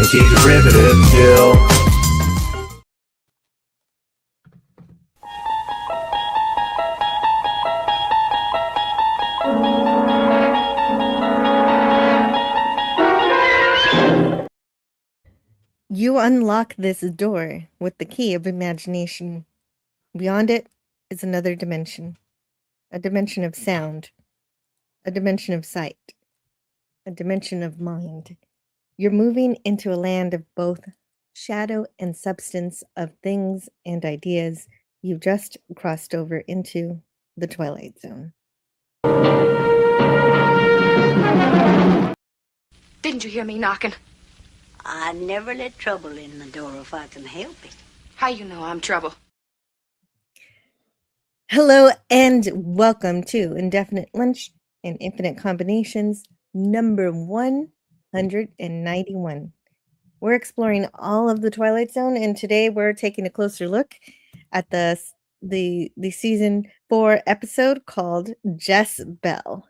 see derivative Jill. You unlock this door with the key of imagination. Beyond it is another dimension. A dimension of sound. A dimension of sight. A dimension of mind. You're moving into a land of both shadow and substance, of things and ideas. You've just crossed over into the Twilight Zone. Didn't you hear me knocking? I never let trouble in the door if I can help it. How you know I'm trouble? Hello and welcome to Indefinite Lunch and Infinite Combinations number 191. We're exploring all of the Twilight Zone, and today we're taking a closer look at the season 4 episode called Jess-Belle.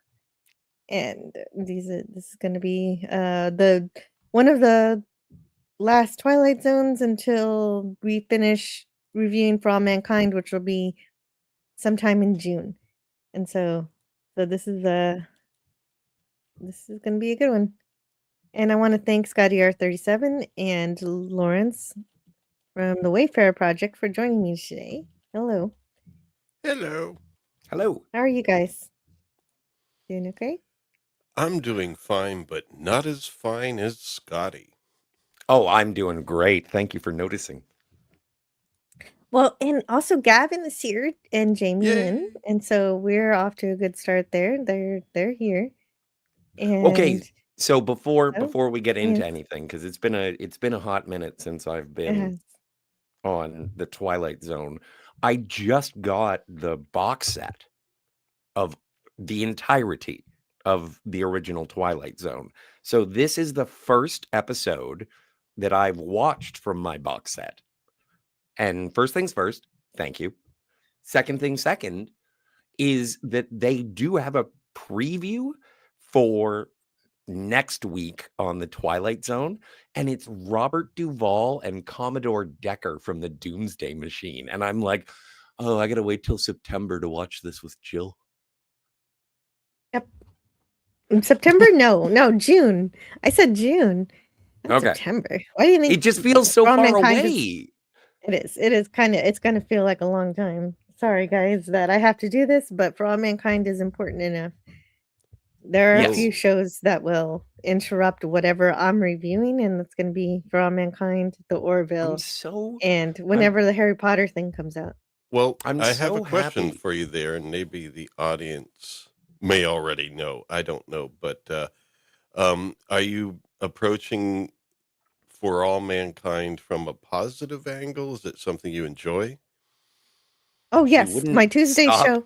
And this is going to be the one of the last Twilight Zones until we finish reviewing For All Mankind, which will be sometime in June. And so this is going to be a good one. And I want to thank Scotty R37 and Lawrence from the Wayfarer Project for joining me today. Hello. Hello. Hello. How are you guys? Doing okay? I'm doing fine, but not as fine as Scotty. Oh, I'm doing great. Thank you for noticing. Well, and also Gavin is here and Jamie Yay. Lynn, and so we're off to a good start there. They're here. And Okay, so before we get into yes. anything, because it's been a hot minute since I've been on the Twilight Zone, I just got the box set of the entirety of the original Twilight Zone. So this is the first episode that I've watched from my box set. And first things first, thank you. Second thing second is that they do have a preview for next week on the Twilight Zone, and it's Robert Duvall and Commodore Decker from the Doomsday Machine. And I'm like, oh, I gotta wait till September to watch this with Jill. Yep. September? No, June. I said June. Not Okay. September. Why do you think It just feels so For All far Mankind away. It is kind of, it's going to feel like a long time. Sorry guys that I have to do this, but For All Mankind is important enough. There are a few shows that will interrupt whatever I'm reviewing, and it's going to be For All Mankind, The Orville, and whenever the Harry Potter thing comes out. Well, I have a question for you there, and maybe the audience may already know. I don't know, but are you approaching For All Mankind from a positive angle? Is it something you enjoy? Oh yes, my Tuesday show.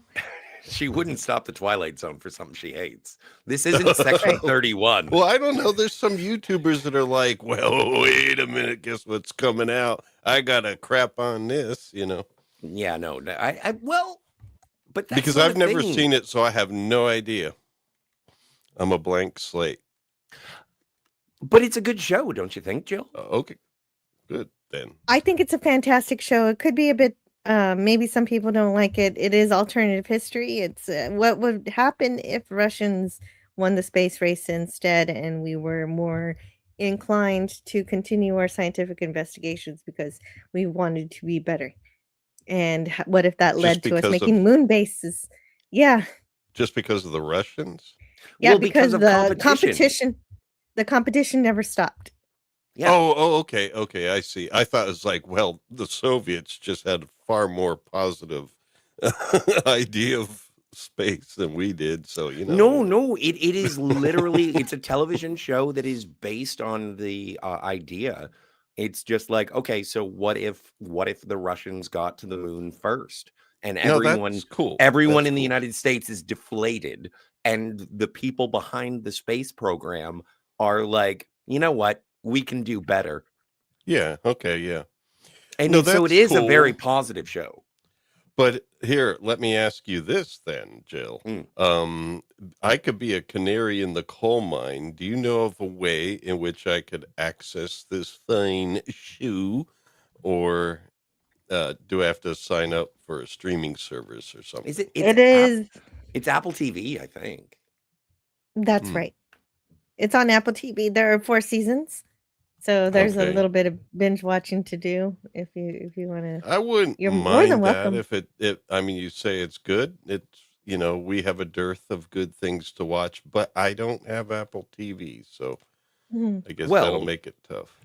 She wouldn't stop the Twilight Zone for something she hates. This isn't Section 31. Well, I don't know. There's some YouTubers that are like, well, wait a minute. Guess what's coming out? I got to crap on this, you know. Yeah, no. But that's because not I've never seen it, so I have no idea. I'm a blank slate. But it's a good show, don't you think, Jill? Okay, good then. I think it's a fantastic show. It could be a bit, maybe some people don't like it. It is alternative history. It's what would happen if Russians won the space race instead, and we were more inclined to continue our scientific investigations because we wanted to be better. And what if that led to us making moon bases? Yeah. Just because of the Russians? Yeah, well, because the competition never stopped. Yeah. Oh, okay, I see. I thought it was like, well, the Soviets just had a far more positive idea of space than we did, so you know. No, it is literally it's a television show that is based on the idea. It's just like, okay, so what if the Russians got to the moon first, and everyone in the United States is deflated, and the people behind the space program are like, you know what, we can do better. Yeah. Okay. Yeah. And so it is a very positive show. But here, let me ask you this then, Jill. I could be a canary in the coal mine. Do you know of a way in which I could access this fine shoe, or do I have to sign up for a streaming service or something? Is it? It is. It's Apple TV, I think. That's right. It's on Apple TV. There are 4 seasons, so there's a little bit of binge watching to do if you want to. I wouldn't You're mind more than that welcome. if it. I mean, you say it's good. It's we have a dearth of good things to watch, but I don't have Apple TV, so I guess that'll make it tough.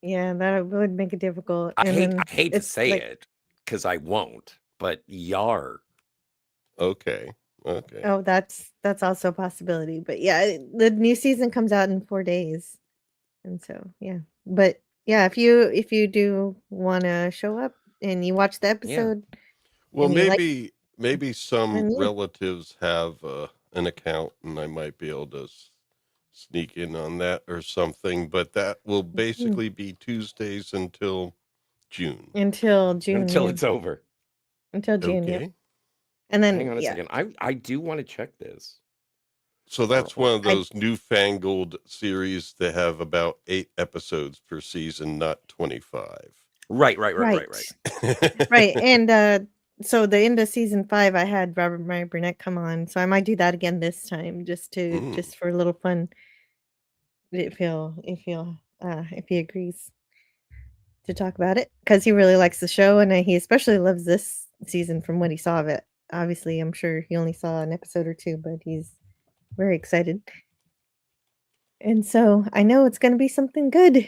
Yeah, that would make it difficult. I And hate to it's say like, it because I won't, but yar. Okay. oh, that's also a possibility. But yeah, the new season comes out in 4 days, and so yeah. But yeah, if you do want to show up and you watch the episode, Well, and you like, maybe some then yeah. relatives have an account, and I might be able to sneak in on that or something. But that will basically be Tuesdays until June. Until June. Until it's over. Until June. Okay. Yep. And then hang on a second. I do want to check this. So that's one of those newfangled series that have about 8 episodes per season, not 25. Right. Right. And so the end of season 5, I had Robert Meyer Burnett come on, so I might do that again this time, just for a little fun. If he agrees to talk about it, because he really likes the show, and he especially loves this season from what he saw of it. Obviously, I'm sure he only saw an episode or 2, but he's very excited. And so I know it's going to be something good,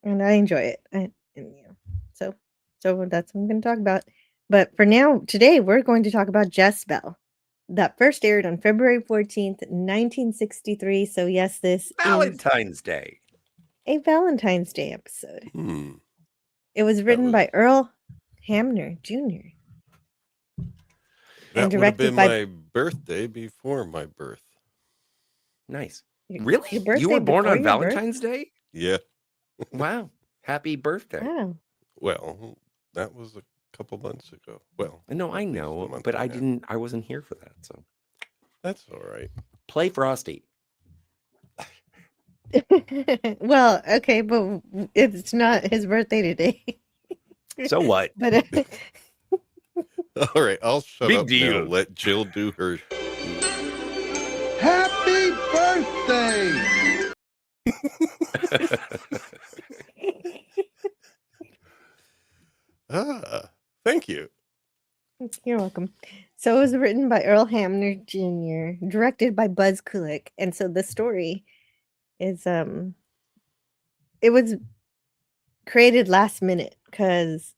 and I enjoy it. So that's what I'm going to talk about. But for now, today, we're going to talk about Jess-Belle. That first aired on February 14th, 1963. So yes, this Valentine's Day. A Valentine's Day episode. It was written by Earl Hamner Jr. That would have been my birthday before my birth. Nice. Really? You were born on Valentine's Day? Yeah. Wow. Happy birthday. Wow. Well, that was a couple months ago. Well, no, I know, but I wasn't here for that, so that's all right. Play Frosty. Well, okay, but it's not his birthday today. So what? But all right, I'll shut Big up deal. now. Let Jill do her. Happy birthday! Thank you. You're welcome. So it was written by Earl Hamner Jr., directed by Buzz Kulik, and so the story is it was created last minute because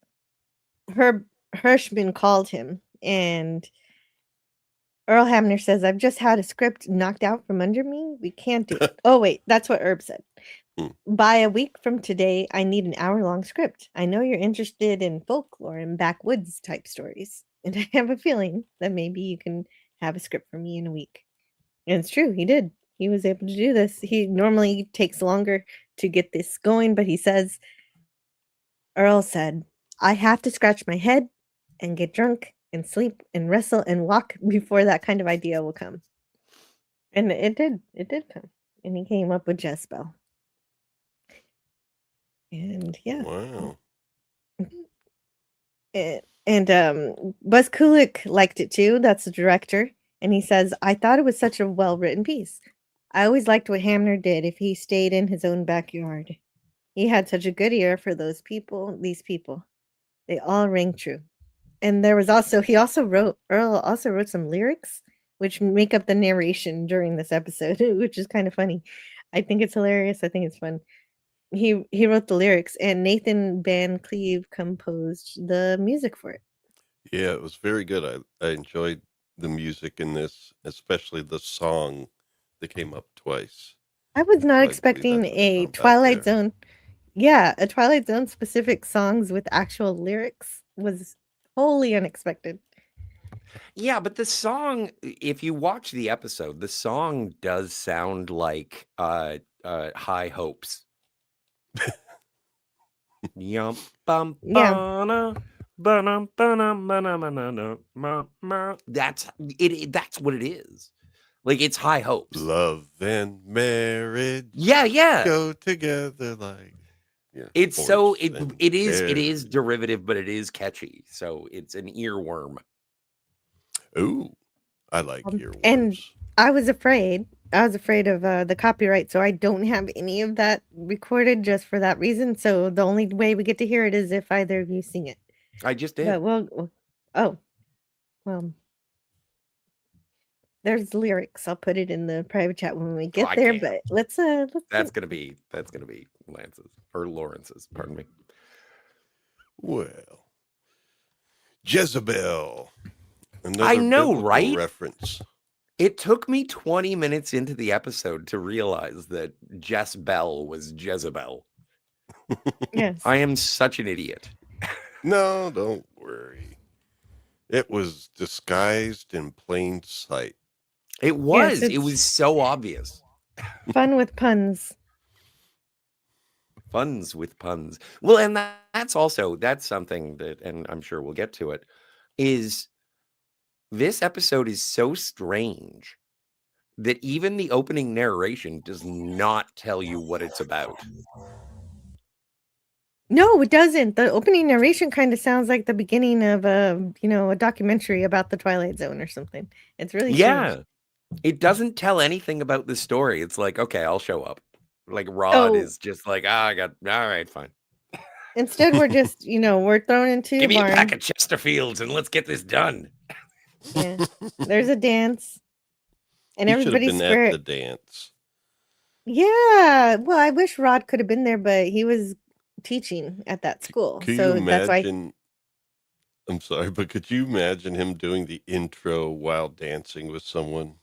Herb Hirschman called him, and Earl Hamner says, "I've just had a script knocked out from under me. We can't do it." Oh wait, that's what Herb said. By a week from today, I need an hour-long script. I know you're interested in folklore and backwoods type stories, and I have a feeling that maybe you can have a script for me in a week. And it's true, he did. He was able to do this. He normally takes longer to get this going, but he says, Earl said, I have to scratch my head and get drunk and sleep and wrestle and walk before that kind of idea will come. And it did come. And he came up with Jess-Belle. And yeah. Wow. And Buzz Kulik liked it too. That's the director. And he says, I thought it was such a well-written piece. I always liked what Hamner did if he stayed in his own backyard. He had such a good ear for these people. They all rang true. And there was also, Earl also wrote some lyrics, which make up the narration during this episode, which is kind of funny. I think it's hilarious. I think it's fun. He wrote the lyrics, and Nathan Van Cleve composed the music for it. Yeah, it was very good. I enjoyed the music in this, especially the song that came up twice. I was not expecting a Twilight Zone. Yeah, a Twilight Zone specific songs with actual lyrics was wholly unexpected. Yeah, but the song, if you watch the episode, the song does sound like High Hopes. Yum bum bana. That's it. That's what it is. Like, it's high hopes. Love and marriage Yeah. go together like It's so horse it and it is carriage. derivative, but it is catchy. So it's an earworm. Ooh, I like And earworms. I was afraid of the copyright, so I don't have any of that recorded just for that reason. So the only way we get to hear it is if either of you sing it. I just did. But oh, well, there's lyrics. I'll put it in the private chat when we get I there. can't. But let's That's gonna be Lance's or Lawrence's. Pardon me. Well, Jess-Belle. Another I know, biblical right? reference. It took me 20 minutes into the episode to realize that Jess-Belle was Jezebel. yes. I am such an idiot. No, don't worry. It was disguised in plain sight. It was. Yes, It was so obvious. Fun with puns. Funs with puns. Well, and that's something that, and I'm sure we'll get to it, is this episode is so strange that even the opening narration does not tell you what it's about. No, it doesn't. The opening narration kind of sounds like the beginning of a documentary about the Twilight Zone or something. It's really strange. It doesn't tell anything about the story. It's like, okay, I'll show up. Like Rod is just like, all right, fine. Instead, we're just, we're thrown into Give a me barn. a pack of Chesterfields and let's get this done. Yeah. There's a dance. And You should have everybody's been at the dance. Yeah. Well, I wish Rod could have been there, but he was teaching at that school. Could So you that's why. imagine? I'm sorry, but could you imagine him doing the intro while dancing with someone?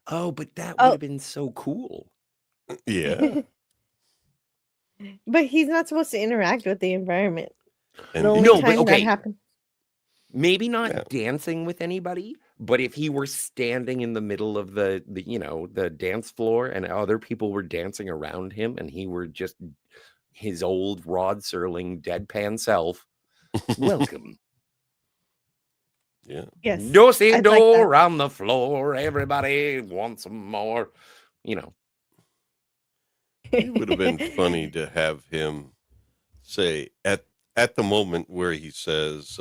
Oh, but that would have been so cool. Yeah. But he's not supposed to interact with the environment. And The only No, but time that okay. happened. Maybe not dancing with anybody, but if he were standing in the middle of the dance floor and other people were dancing around him and he were just his old Rod Serling deadpan self, welcome. Yeah. Yes. Do-si-do I'd like that. on the floor. Everybody wants some more. It would have been funny to have him say at the moment where he says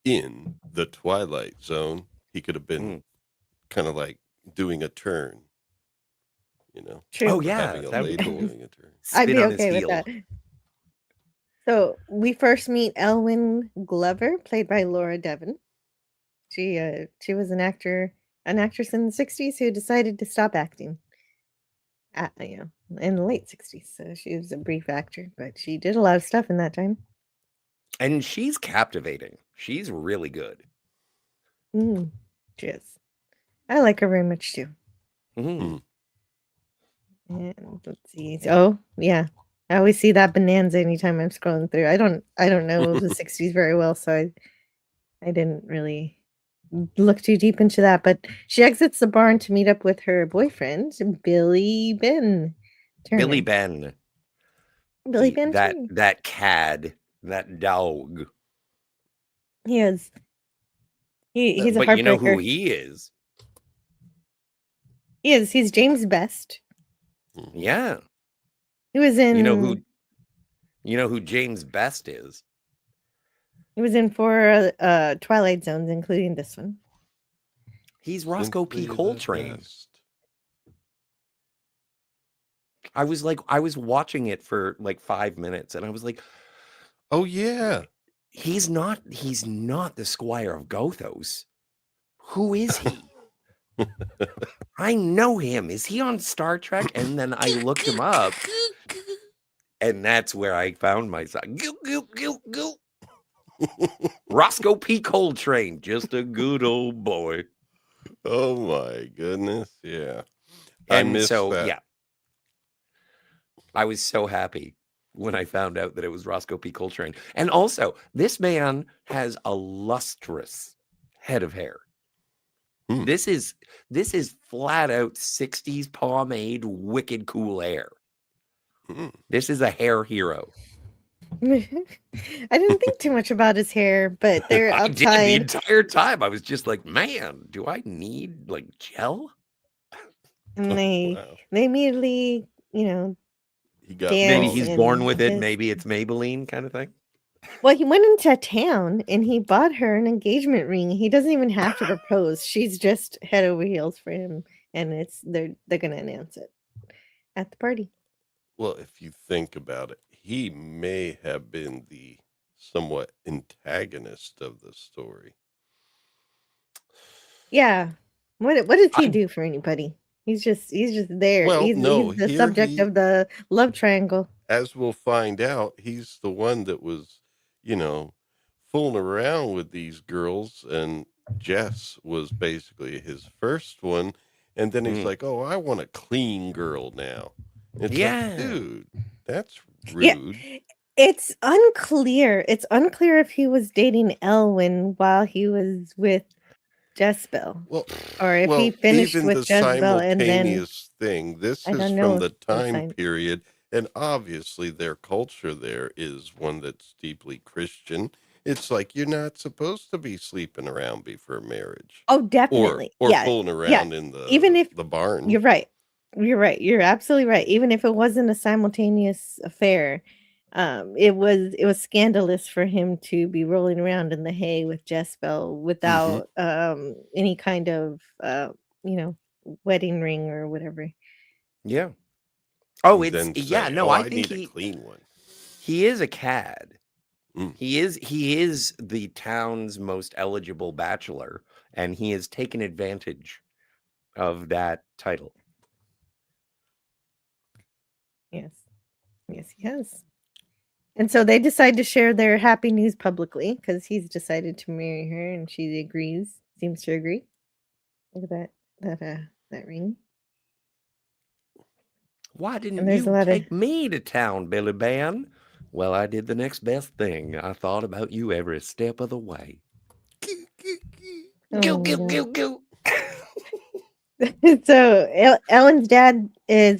in the Twilight Zone, he could have been kind of like doing a turn, True. Oh yeah, having a that'd be lady cool. doing a turn. I'd Spin be on his okay with heel. that. So we first meet Elwyn Glover, played by Laura Devon. She was an actress in the 60s who decided to stop acting in the late 60s. So she was a brief actor, but she did a lot of stuff in that time. And she's captivating. She's really good. She is. I like her very much too. Mm-hmm. And let's see. Oh, yeah. I always see that bonanza anytime I'm scrolling through. I don't know the 60s very well, so I didn't really look too deep into that. But she exits the barn to meet up with her boyfriend, Billy Ben Turner. Billy Ben. Billy Ben that Turner. that cad, that dog. He is. He's a But heartbreaker. you know who he is? He is. He's James Best. Yeah. He was in. You know who James Best is? He was in 4 Twilight Zones, including this one. He's Roscoe P. Coltrane. I was watching it for like 5 minutes and I was like, oh yeah. He's not the Squire of Gothos. Who is he? I know him. Is he on Star Trek? And then I looked him up. And that's where I found myself. Roscoe P. Coltrane, just a good old boy. Oh my goodness. Yeah. And I missed so, that. yeah. I was so happy when I found out that it was Roscoe P. Coltrane. And also, this man has a lustrous head of hair. This is flat out 60s pomade, wicked cool hair. This is a hair hero. I didn't think too much about his hair, but they're I did the outside. entire time. I was just like, man, do I need like gel? And they Wow. they immediately, He got Maybe dance bald. he's born and with it. kiss. Maybe it's Maybelline kind of thing. Well, he went into town and he bought her an engagement ring. He doesn't even have to propose. She's just head over heels for him, and they're gonna announce it at the party. Well, if you think about it, he may have been the somewhat antagonist of the story. Yeah. What does he I do for anybody? He's just there. Well, He's no, the here subject of the love triangle. as we'll find out, he's the one that was, you know, fooling around with these girls, and Jess was basically his first one. And then he's like, "Oh, I want a clean girl now." It's like, dude, that's Yeah. rude. It's unclear. It's unclear if he was dating Elwyn while he was with Jess-Belle, Well, or if he finished even with the Jess-Belle and then simultaneous thing, this I is don't from know the if those time signs. period, and obviously their culture there is one that's deeply Christian. It's like you're not supposed to be sleeping around before marriage, Oh, or definitely. or Yeah. fooling Yeah. around in Even if the barn. you're right. You're right. You're absolutely right. Even if it wasn't a simultaneous affair, it was scandalous for him to be rolling around in the hay with Jess-Belle hmm without any kind of you know, wedding ring or whatever. yeah. Oh, And it's then yeah. say, No, "Oh, I I think need a clean one." he is a cad. Mm. He is the town's most eligible bachelor, and he has taken advantage of that title. Yes. Yes, he has. And so they decide to share their happy news publicly because he's decided to marry her and she agrees, seems to agree. Look at that ring. Why And didn't there's a you lot of take me to town, Billy Ben? Well, I did the next best thing. I thought about you every step of the way. oh Goo, my goo, god. goo, goo. So Ellen's dad is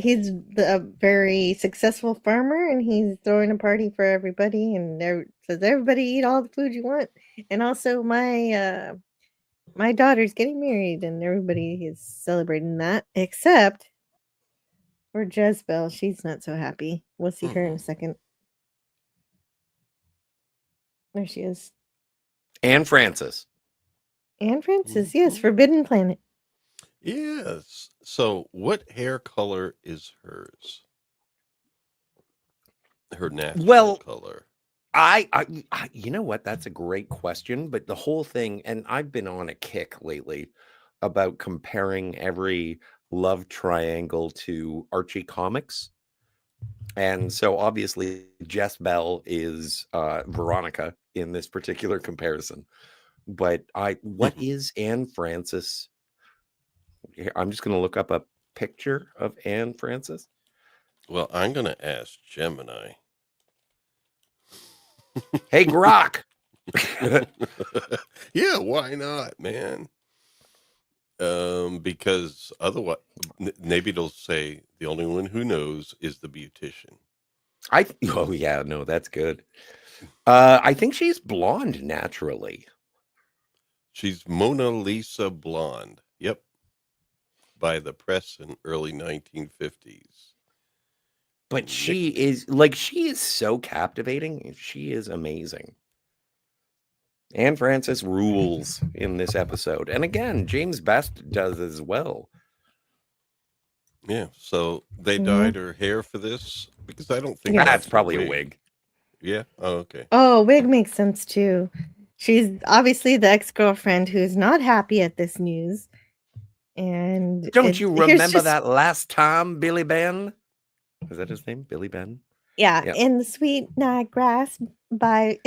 he's a very successful farmer and he's throwing a party for everybody and says everybody eat all the food you want. And also my daughter's getting married and everybody is celebrating that except for Jess-Belle. She's not so happy. We'll see her in a second. There she is. And Francis. Anne Francis, yes, Forbidden Planet. Yes. So, what hair color is hers? Her natural Well, color. I you know what? That's a great question. But the whole thing, and I've been on a kick lately about comparing every love triangle to Archie comics. And so obviously Jess-Belle is Veronica in this particular comparison. But what is Anne Francis? I'm just going to look up a picture of Anne Francis. Well, I'm going to ask Gemini. Hey, Grok. Yeah, why not, man? Because otherwise, maybe they'll say the only one who knows is the beautician. Oh yeah, no, that's good. I think she's blonde naturally. She's Mona Lisa blonde. Yep. By the press in early 1950s. But she is so captivating. She is amazing. Anne Francis rules in this episode. And again, James Best does as well. Yeah, so they dyed her hair for this because I don't think That's probably a wig. Yeah. Oh, okay. Oh, wig makes sense too. She's obviously the ex-girlfriend who's not happy at this news. And don't you remember that last time, Billy Ben? Is that his name? Billy Ben? Yeah, in the sweet night grass by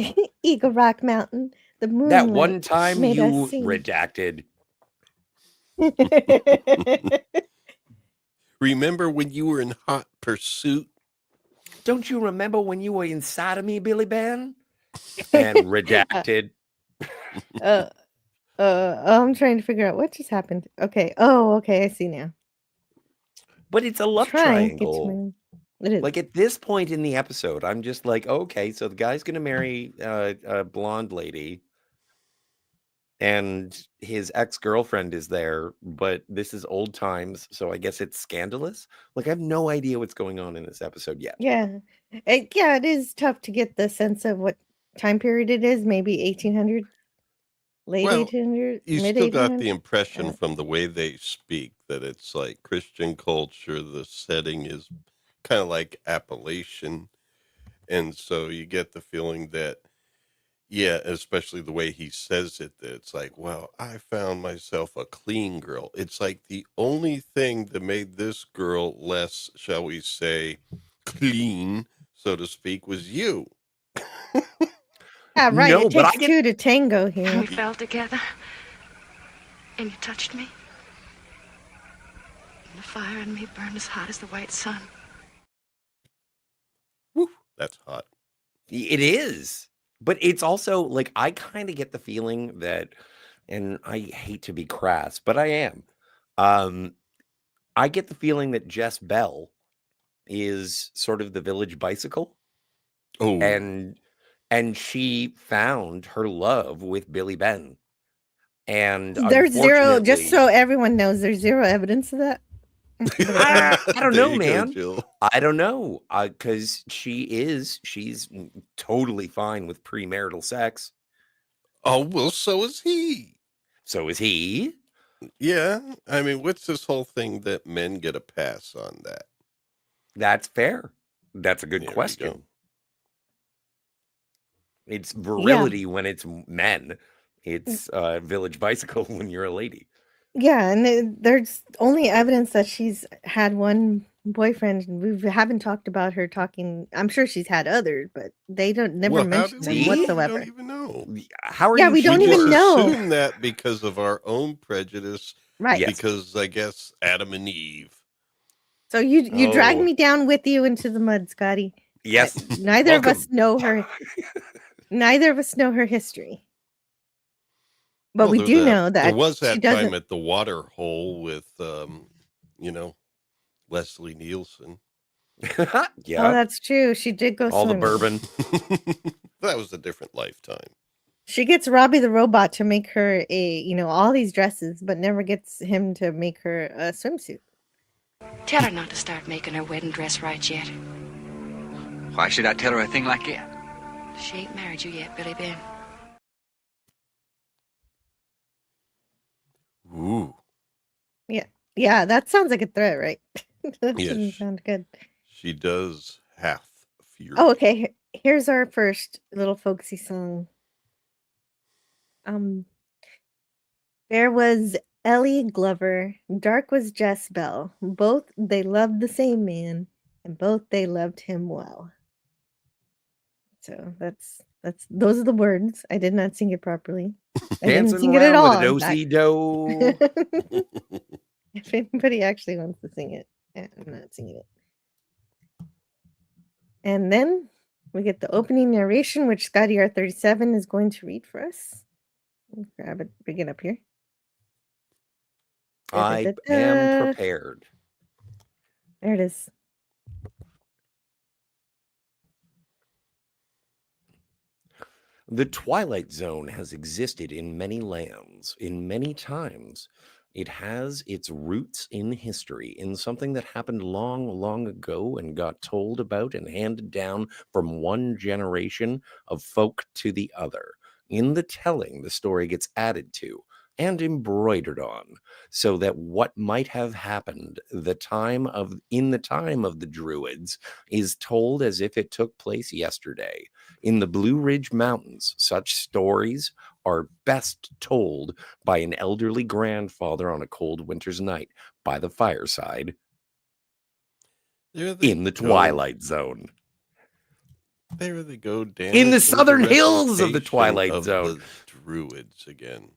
Eagle Rock Mountain. The moonlight that one time made you us sing. redacted. Remember when you were in hot pursuit? Don't you remember when you were inside of me, Billy Ben? And redacted. I'm trying to figure out what just happened. Okay. Oh, okay. I see now. But it's a love triangle. It is. Like, at this point in the episode, I'm just like, okay, so the guy's going to marry a blonde lady, and his ex-girlfriend is there, but this is old times, so I guess it's scandalous. Like, I have no idea what's going on in this episode yet. Yeah. It is tough to get the sense of what time period it is. Maybe 1800, late Well, 1800, you mid still got the 1800. impression from the way they speak that it's like Christian culture. The setting is kind of like Appalachian. And so you get the feeling that, yeah, especially the way he says it, that it's like, well, I found myself a clean girl. It's like the only thing that made this girl less, shall we say, clean, so to speak, was you. Yeah, right. No, It but I takes get two to tango And here. we fell together. And you touched me. And the fire in me burned as hot as the white sun. Woo, that's hot. it is, but it's also like I kind of get the feeling that, and I hate to be crass, but I am. I get the feeling that Jess-Belle is sort of the village bicycle, Oh, and she found her love with Billy Ben, and There's zero, just unfortunately, so everyone knows, there's zero evidence of that. I don't there know, you go, man. Jill. I don't know, because she's totally fine with premarital sex. Oh, well, so is he. So is he. Yeah, I mean, what's this whole thing that men get a pass on that? That's fair. That's a good There we question. go. It's virility when it's men. It's village bicycle when you're a lady. Yeah, and there's only evidence that she's had one boyfriend, and we haven't talked about her talking. I'm sure she's had others, but they never Well, how mention do them we know? We whatsoever. don't even know. How are Yeah, you we don't We even just know. assume that because of our own prejudice, Right. Yes. because I guess Adam and Eve. So you drag Oh. me down with you into the mud, Scotty. Yes. Neither of us Welcome. know her. Neither of us know her history. But Well, we do know there that was she that doesn't. time at the water hole with, Leslie Nielsen. Oh, Yeah. that's true. She did go All the swimming. bourbon. That was a different lifetime. She gets Robbie the robot to make her all these dresses, but never gets him to make her a swimsuit. Tell her not to start making her wedding dress right yet. Why should I tell her a thing like that? She ain't married you yet, Billy Ben. Ooh. Yeah, that sounds like a threat, right? That Yes. doesn't sound good. She does have fury. Oh, okay. Here's our first little folksy song. There was Ellie Glover. Dark was Jess-Belle. Both they loved the same man, and both they loved him well. So those are the words. I did not sing it properly. I didn't Dancing sing it at around all. with a in fact. do-si-do. If anybody actually wants to sing it, I'm not singing it. And then we get the opening narration, which Scotty R37 is going to read for us. Grab it, bring it up here. I am prepared. There it is. The Twilight Zone has existed in many lands, in many times. It has its roots in history, in something that happened long, long ago and got told about and handed down from one generation of folk to the other. In the telling, the story gets added to and embroidered on, so that what might have happened in the time of the Druids is told as if it took place yesterday. In the Blue Ridge Mountains, such stories are best told by an elderly grandfather on a cold winter's night by the fireside in the Twilight Zone. There they go, Dan. In the southern hills of the Twilight Zone. The Druids again.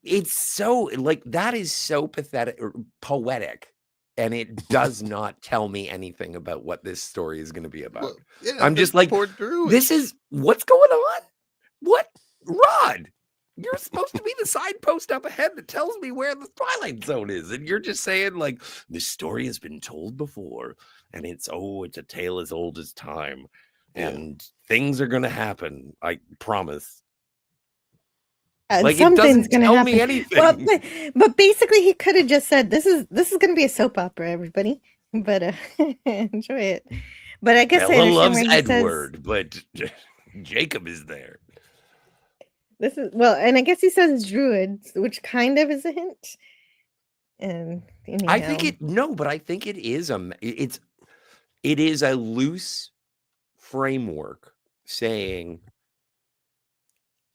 It's so, that is so pathetic, or poetic, and it does not tell me anything about what this story is going to be about. Well, yeah, I'm just like, poor Druids. this is, what's going on? What? Rod, you're supposed to be the signpost up ahead that tells me where the Twilight Zone is, and you're just saying, this story has been told before, and it's a tale as old as time, Yeah. and things are gonna happen. I promise. And Like, it something's doesn't gonna tell happen. me anything. Well, but basically, he could have just said, "This is gonna be a soap opera, everybody." But enjoy it. But I guess I Bella understand loves where he says Edward, but Jacob is there. this is well, and I guess he says druids, which kind of is a hint. And I think anyhow, but I think it is it is a loose framework saying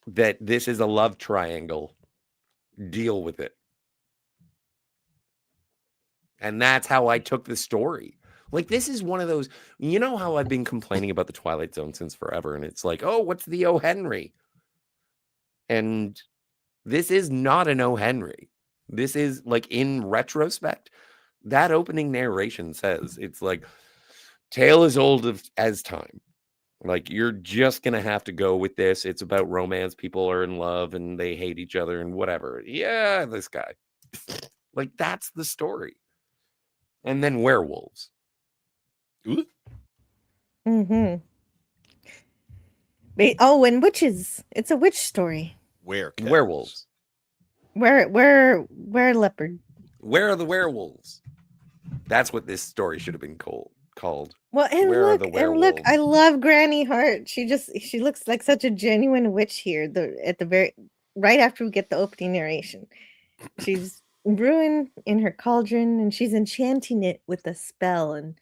that this is a love triangle. Deal with it. And that's how I took the story. Like, this is one of those, you know how I've been complaining about the Twilight Zone since forever, and it's like, oh, what's the O. Henry? And this is not an O. Henry. This is, like, in retrospect, that opening narration says, it's like, tale as old as time. Like, you're just going to have to go with this. It's about romance. People are in love and they hate each other and whatever. Yeah, this guy. Like, that's the story. And then werewolves. Ooh. and witches. It's a witch story. Werewolves. Where leopard. Where are the werewolves? That's what this story should have been called. Well, and Where are look, the and look, I werewolves? love Granny Hart. She looks like such a genuine witch here. At the very right after we get the opening narration, she's brewing in her cauldron and she's enchanting it with a spell. And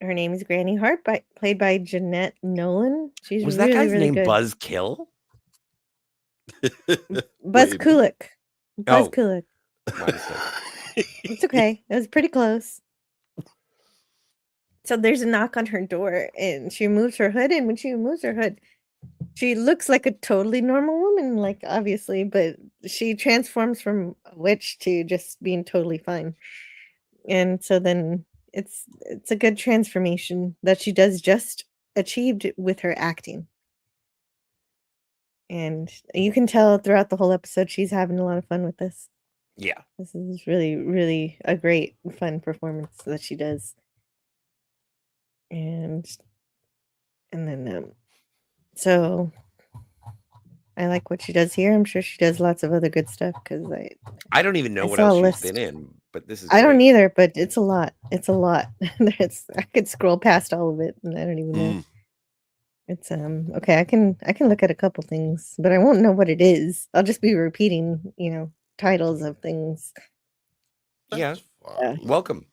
her name is Granny Hart, played by Jeanette Nolan. She's Was really, that guy's really name good. Buzzkill? Buzz Maybe. Kulik. Buzz Oh. Kulik. My mistake. It's okay. It was pretty close. So there's a knock on her door and she moves her hood. And when she moves her hood, she looks like a totally normal woman, like obviously, but she transforms from a witch to just being totally fine. And so then it's a good transformation that she does just achieved with her acting. And you can tell throughout the whole episode she's having a lot of fun with this. Yeah. This is really, really a great, fun performance that she does. And then, so I like what she does here. I'm sure she does lots of other good stuff because I don't even know I what saw a else she's list. been in, but this is I don't great. either, but it's a lot. It's a lot. I could scroll past all of it and I don't even know. It's okay, I can look at a couple things, but I won't know what it is. I'll just be repeating, titles of things. Yeah. Fine. Welcome.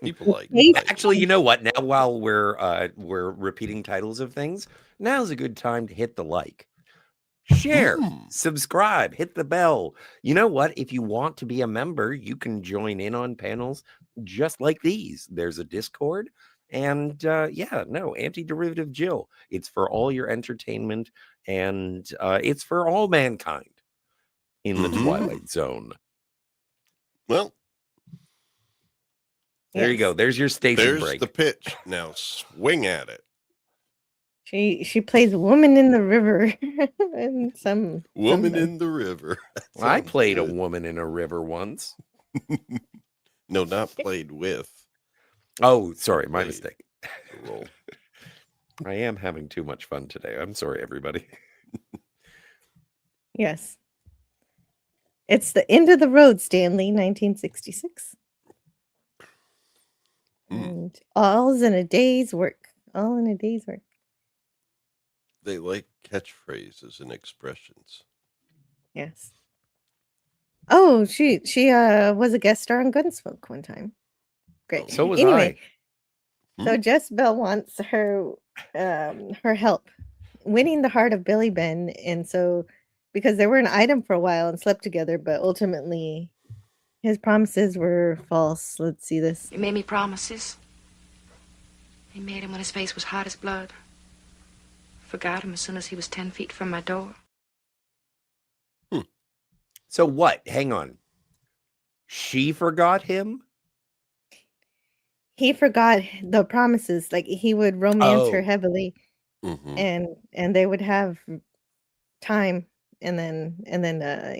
People like Actually, you know what? Now while we're repeating titles of things, now's a good time to hit the like. Share, subscribe, hit the bell. You know what? If you want to be a member, you can join in on panels just like these. There's a Discord. And Anti-Derivative Jill. It's for all your entertainment, and it's for all mankind in the Twilight Zone. Well, there you go. There's your station there's break. the pitch. Now swing at it. She plays Woman in the River and some Woman in the River. I played a woman in a river once. No, not played with. Oh, sorry, my Played mistake. the role. I am having too much fun today. I'm sorry, everybody. Yes. It's the End of the Road, Stanley, 1966. And all's in a day's work. All in a day's work. They like catchphrases and expressions. Yes. Oh, she was a guest star on Gunsmoke one time. Great. So was anyway, I. So Jess-Belle wants her help winning the heart of Billy Ben, and so because they were an item for a while and slept together, but ultimately his promises were false. Let's see this. He made me promises. He made him when his face was hot as blood. Forgot him as soon as he was 10 feet from my door. So what? Hang on. She forgot him? He forgot the promises. Like he would romance her Oh. heavily, and they would have time, and then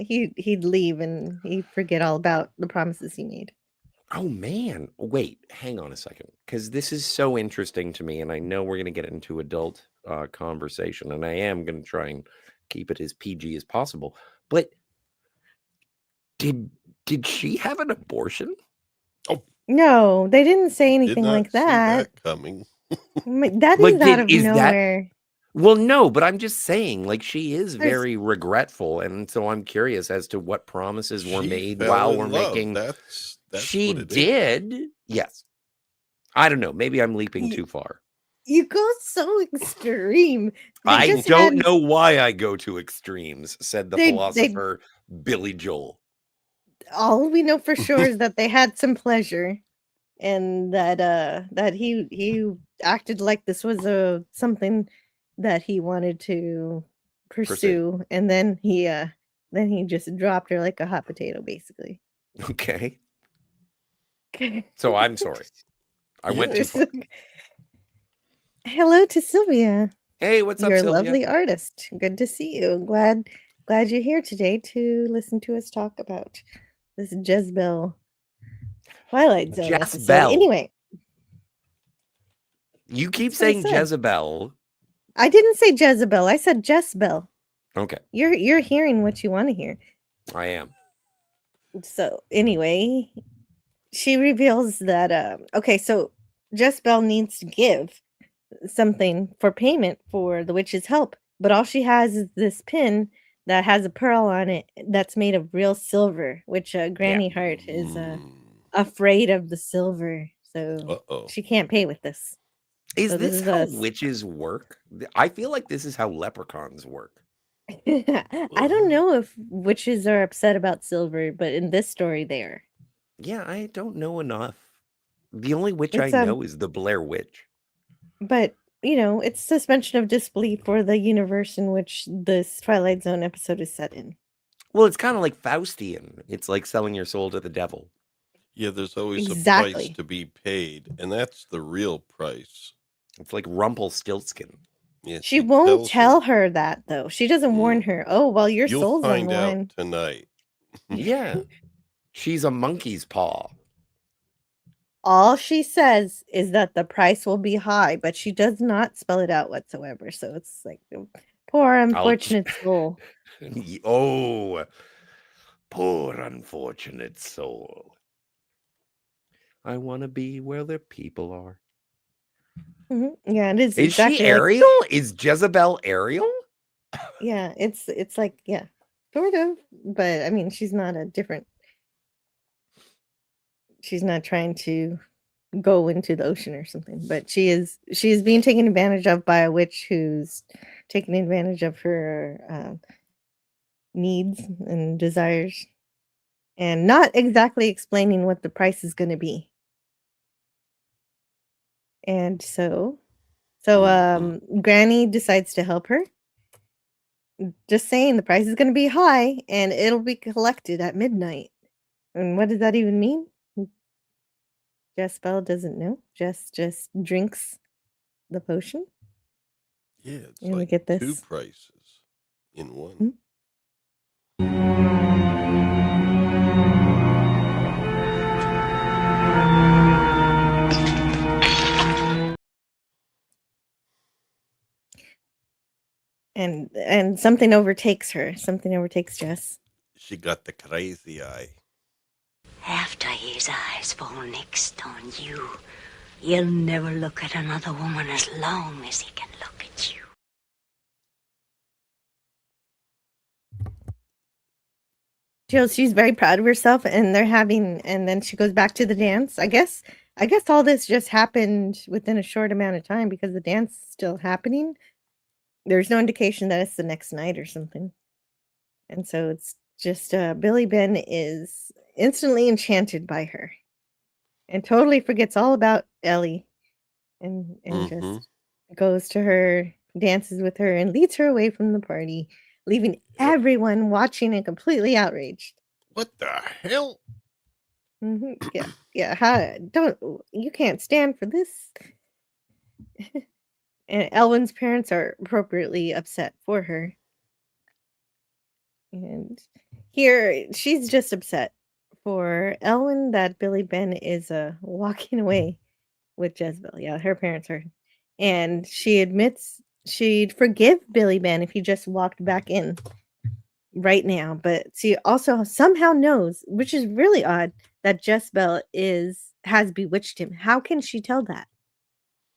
he'd leave and he'd forget all about the promises he made. Oh, man. Wait, hang on a second. Because this is so interesting to me. And I know we're going to get into adult conversation. And I am going to try and keep it as PG as possible. But did she have an abortion? No, they didn't say Did anything not like see that. that coming. That Like, is out of is that nowhere. well, no, but I'm just saying, like, she is There's very regretful, and so I'm curious as to what promises were She made fell while in we're love. making. That's She what it is. did, yes. I don't know. Maybe I'm leaping you, too far. you go so extreme. They I just don't had know why I go to extremes, said the they philosopher Billy Joel. all we know for sure is that they had some pleasure, and that he acted like this was something that he wanted to pursue, and then he just dropped her like a hot potato, basically. Okay. So I'm sorry. I went too far. Hello to Sylvia. Hey, what's up, You're a Sylvia? lovely artist. Good to see you. Glad you're here today to listen to us talk about this Jess-Belle Twilight Zone episode. Jess-Belle. Anyway, You keep that's what I saying said. Jezebel. I didn't say Jess-Belle. I said Jess-Belle. Okay, You're hearing what you want to hear. I am. So anyway, she reveals that okay, so Jess-Belle needs to give something for payment for the witch's help, but all she has is this pin that has a pearl on it that's made of real silver, which Granny Hart is afraid of the silver, so she can't pay with this. Is So this how witches work? I feel like this is how leprechauns work. I don't know if witches are upset about silver, but in this story they are. Yeah, I don't know enough. The only witch It's, I know is the Blair Witch. But, you know, it's suspension of disbelief for the universe in which this Twilight Zone episode is set in. Well, it's kind of like Faustian. It's like selling your soul to the devil. Yeah, there's always a price to be paid, and that's the real price. It's like Rumpelstiltskin. Yeah, she won't tell her that, though. She doesn't warn her. Oh, well, your soul's on the line. You'll find out tonight. Yeah. She's a monkey's paw. All she says is that the price will be high, but she does not spell it out whatsoever. So it's like, poor unfortunate soul. Oh, poor unfortunate soul. I want to be where the people are. Mm-hmm. Yeah, it is. Is exactly she Ariel? Is Jezebel Ariel? Yeah, it's like, yeah, sort of. But I mean, she's not trying to go into the ocean or something, but she is being taken advantage of by a witch who's taking advantage of her needs and desires, and not exactly explaining what the price is going to be. And so Granny decides to help her, just saying the price is going to be high and it'll be collected at midnight. And what does that even mean? Jess-Belle doesn't know. Jess just drinks the potion. Yeah, it's and like we get this. 2 prices in one. And something overtakes her. Something overtakes Jess. She got the crazy eye. After his eyes fall next on you, he'll never look at another woman as long as he can look at you. She's very proud of herself, and then she goes back to the dance. I guess all this just happened within a short amount of time because the dance is still happening. There's no indication that it's the next night or something. And so it's just Billy Ben is instantly enchanted by her and totally forgets all about Ellie and just goes to her, dances with her, and leads her away from the party, leaving everyone watching and completely outraged. What the hell? Yeah. You can't stand for this. And Elwyn's parents are appropriately upset for her. And here she's just upset for Elwyn that Billy Ben is walking away with Jess-Belle. Yeah, her parents are. And she admits she'd forgive Billy Ben if he just walked back in right now. But she also somehow knows, which is really odd, that Jess-Belle has bewitched him. How can she tell that?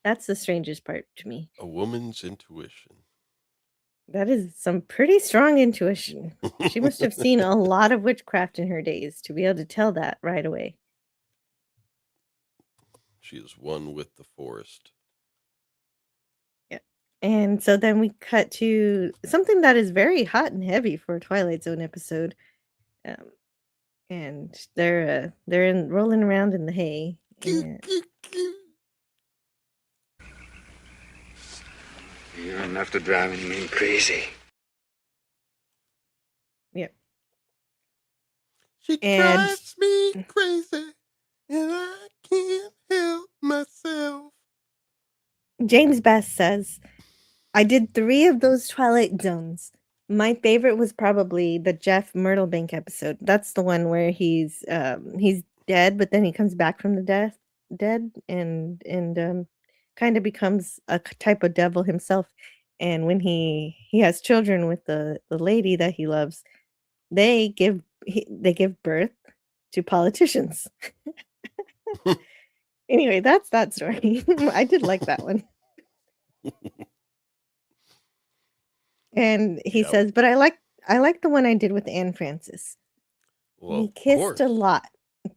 That's the strangest part to me. A woman's intuition. That is some pretty strong intuition. She must have seen a lot of witchcraft in her days to be able to tell that right away. She is one with the forest. Yeah. And so then we cut to something that is very hot and heavy for a Twilight Zone episode. And they're rolling around in the hay. And... You're enough to driving me crazy. Yep. She drives me crazy, and I can't help myself. James Best says, I did 3 of those Twilight Zones. My favorite was probably the Jeff Myrtlebank episode. That's the one where he's dead, but then he comes back from the dead and kind of becomes a type of devil himself. And when he has children with the lady that he loves, they give birth to politicians. Anyway, that's that story. I did like that one. And he says, but I like the one I did with Anne Francis. Well, we kissed a lot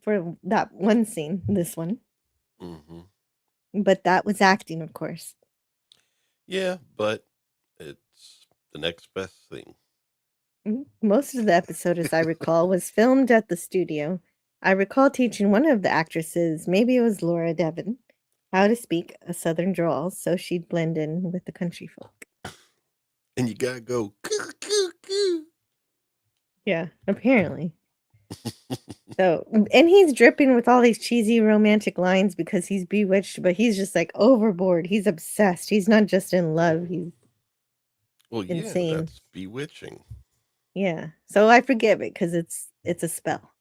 for that one scene, this one. Mm-hmm. But that was acting, of course. Yeah, but it's the next best thing. Most of the episode, as I recall, was filmed at the studio. I recall teaching one of the actresses, maybe it was Laura Devon, how to speak a southern drawl so she'd blend in with the country folk. And you gotta go, coo, coo, coo. Yeah, apparently. So, and he's dripping with all these cheesy romantic lines because he's bewitched, but he's just like overboard. He's obsessed. He's not just in love. He's insane. Yeah, that's bewitching. Yeah. So I forgive it because it's a spell.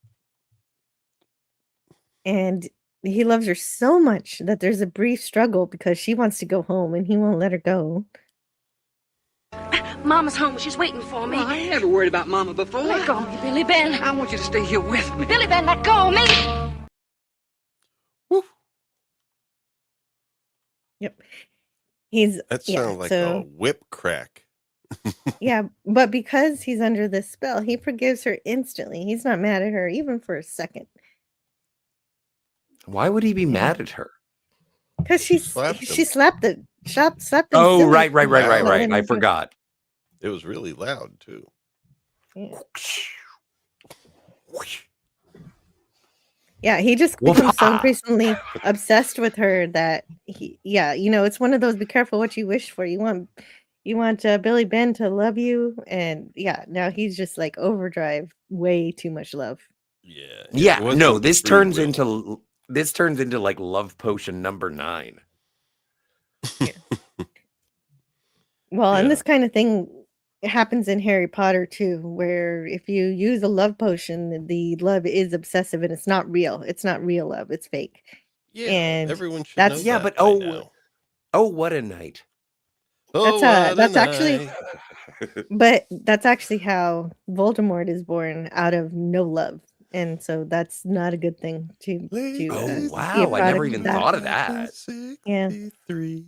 And he loves her so much that there's a brief struggle because she wants to go home and he won't let her go. Mama's home. She's waiting for me. Well, I ain't never worried about Mama before. Let go of me, Billy Ben. I want you to stay here with me. Billy Ben, let go of me. Woo. Yep. That sounds like a whip crack. Yeah, but because he's under this spell, he forgives her instantly. He's not mad at her even for a second. Why would he be mad at her? Because she slapped him. Oh, right. I forgot. It was really loud too. Yeah. Yeah, he just becomes so increasingly obsessed with her that it's one of those be careful what you wish for. You want Billy Ben to love you, and now he's just like overdrive, way too much love. Yeah. No, this turns into like love potion number 9. Yeah. Well, and this kind of thing happens in Harry Potter too, where if you use a love potion, the love is obsessive and it's not real. It's not real love. It's fake. Yeah, and everyone should know that. But what a night. That's actually but that's actually how Voldemort is born, out of no love. And so that's not a good thing to wow, I never even thought of that. 63.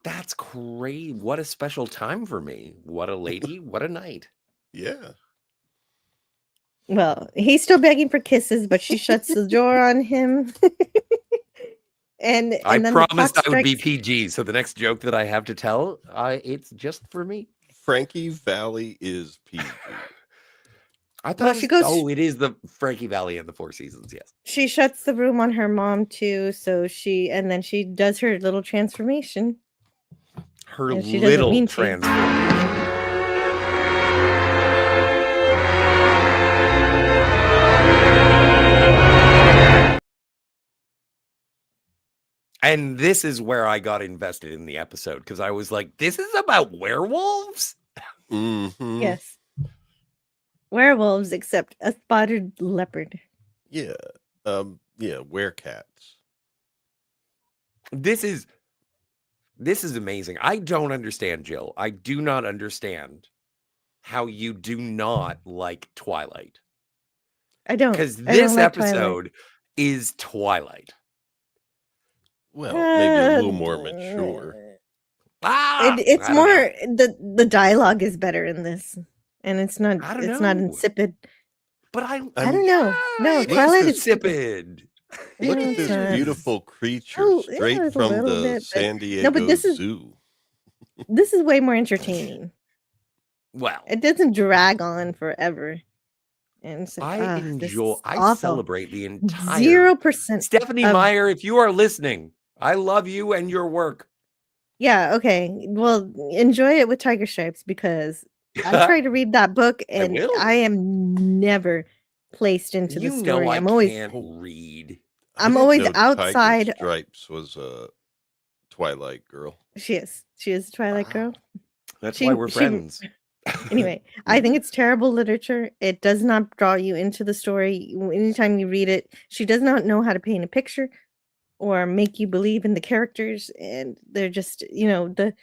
That's great. What a special time for me. What a lady. What a night. Yeah. Well, he's still begging for kisses, but she shuts the door on him. and I then promised I would be PG, so the next joke that I have to tell, it's just for me. Frankie Valley is PG. I thought it is the Frankie Valley and the Four Seasons, yes. She shuts the room on her mom too, and then she does her little transformation. Her little transformation. And this is where I got invested in the episode, because I was like, this is about werewolves? Mm-hmm. Yes. Werewolves, except a spotted leopard. Yeah. Werecats. This is amazing. I don't understand, Jill. I do not understand how you do not like Twilight. I don't. Because I don't this like Twilight. episode is Twilight. Well, maybe a little more mature. It's I don't more the dialogue is better in this, and it's not not insipid. But I don't know. No, it Twilight is is insipid. Look at it's this not. beautiful creature Oh, yeah, straight it's a from little the bit, but- San Diego No, but this is- Zoo. This is way more entertaining. Well, It doesn't drag on forever. And it's like, I this enjoy. is I awful. celebrate the entire 0%. Stephanie of- Meyer. If you are listening, I love you and your work. Yeah, okay. Well, enjoy it with Tiger Stripes because I tried to read that book and will. I am never placed into the You story. know I I'm always can't read. I'm I always didn't know Tiger outside. Stripes was a Twilight girl. She is a Twilight girl. That's She- why we're she- friends. Anyway, I think it's terrible literature. It does not draw you into the story. Anytime you read it, she does not know how to paint a picture or make you believe in the characters, and they're just, You know the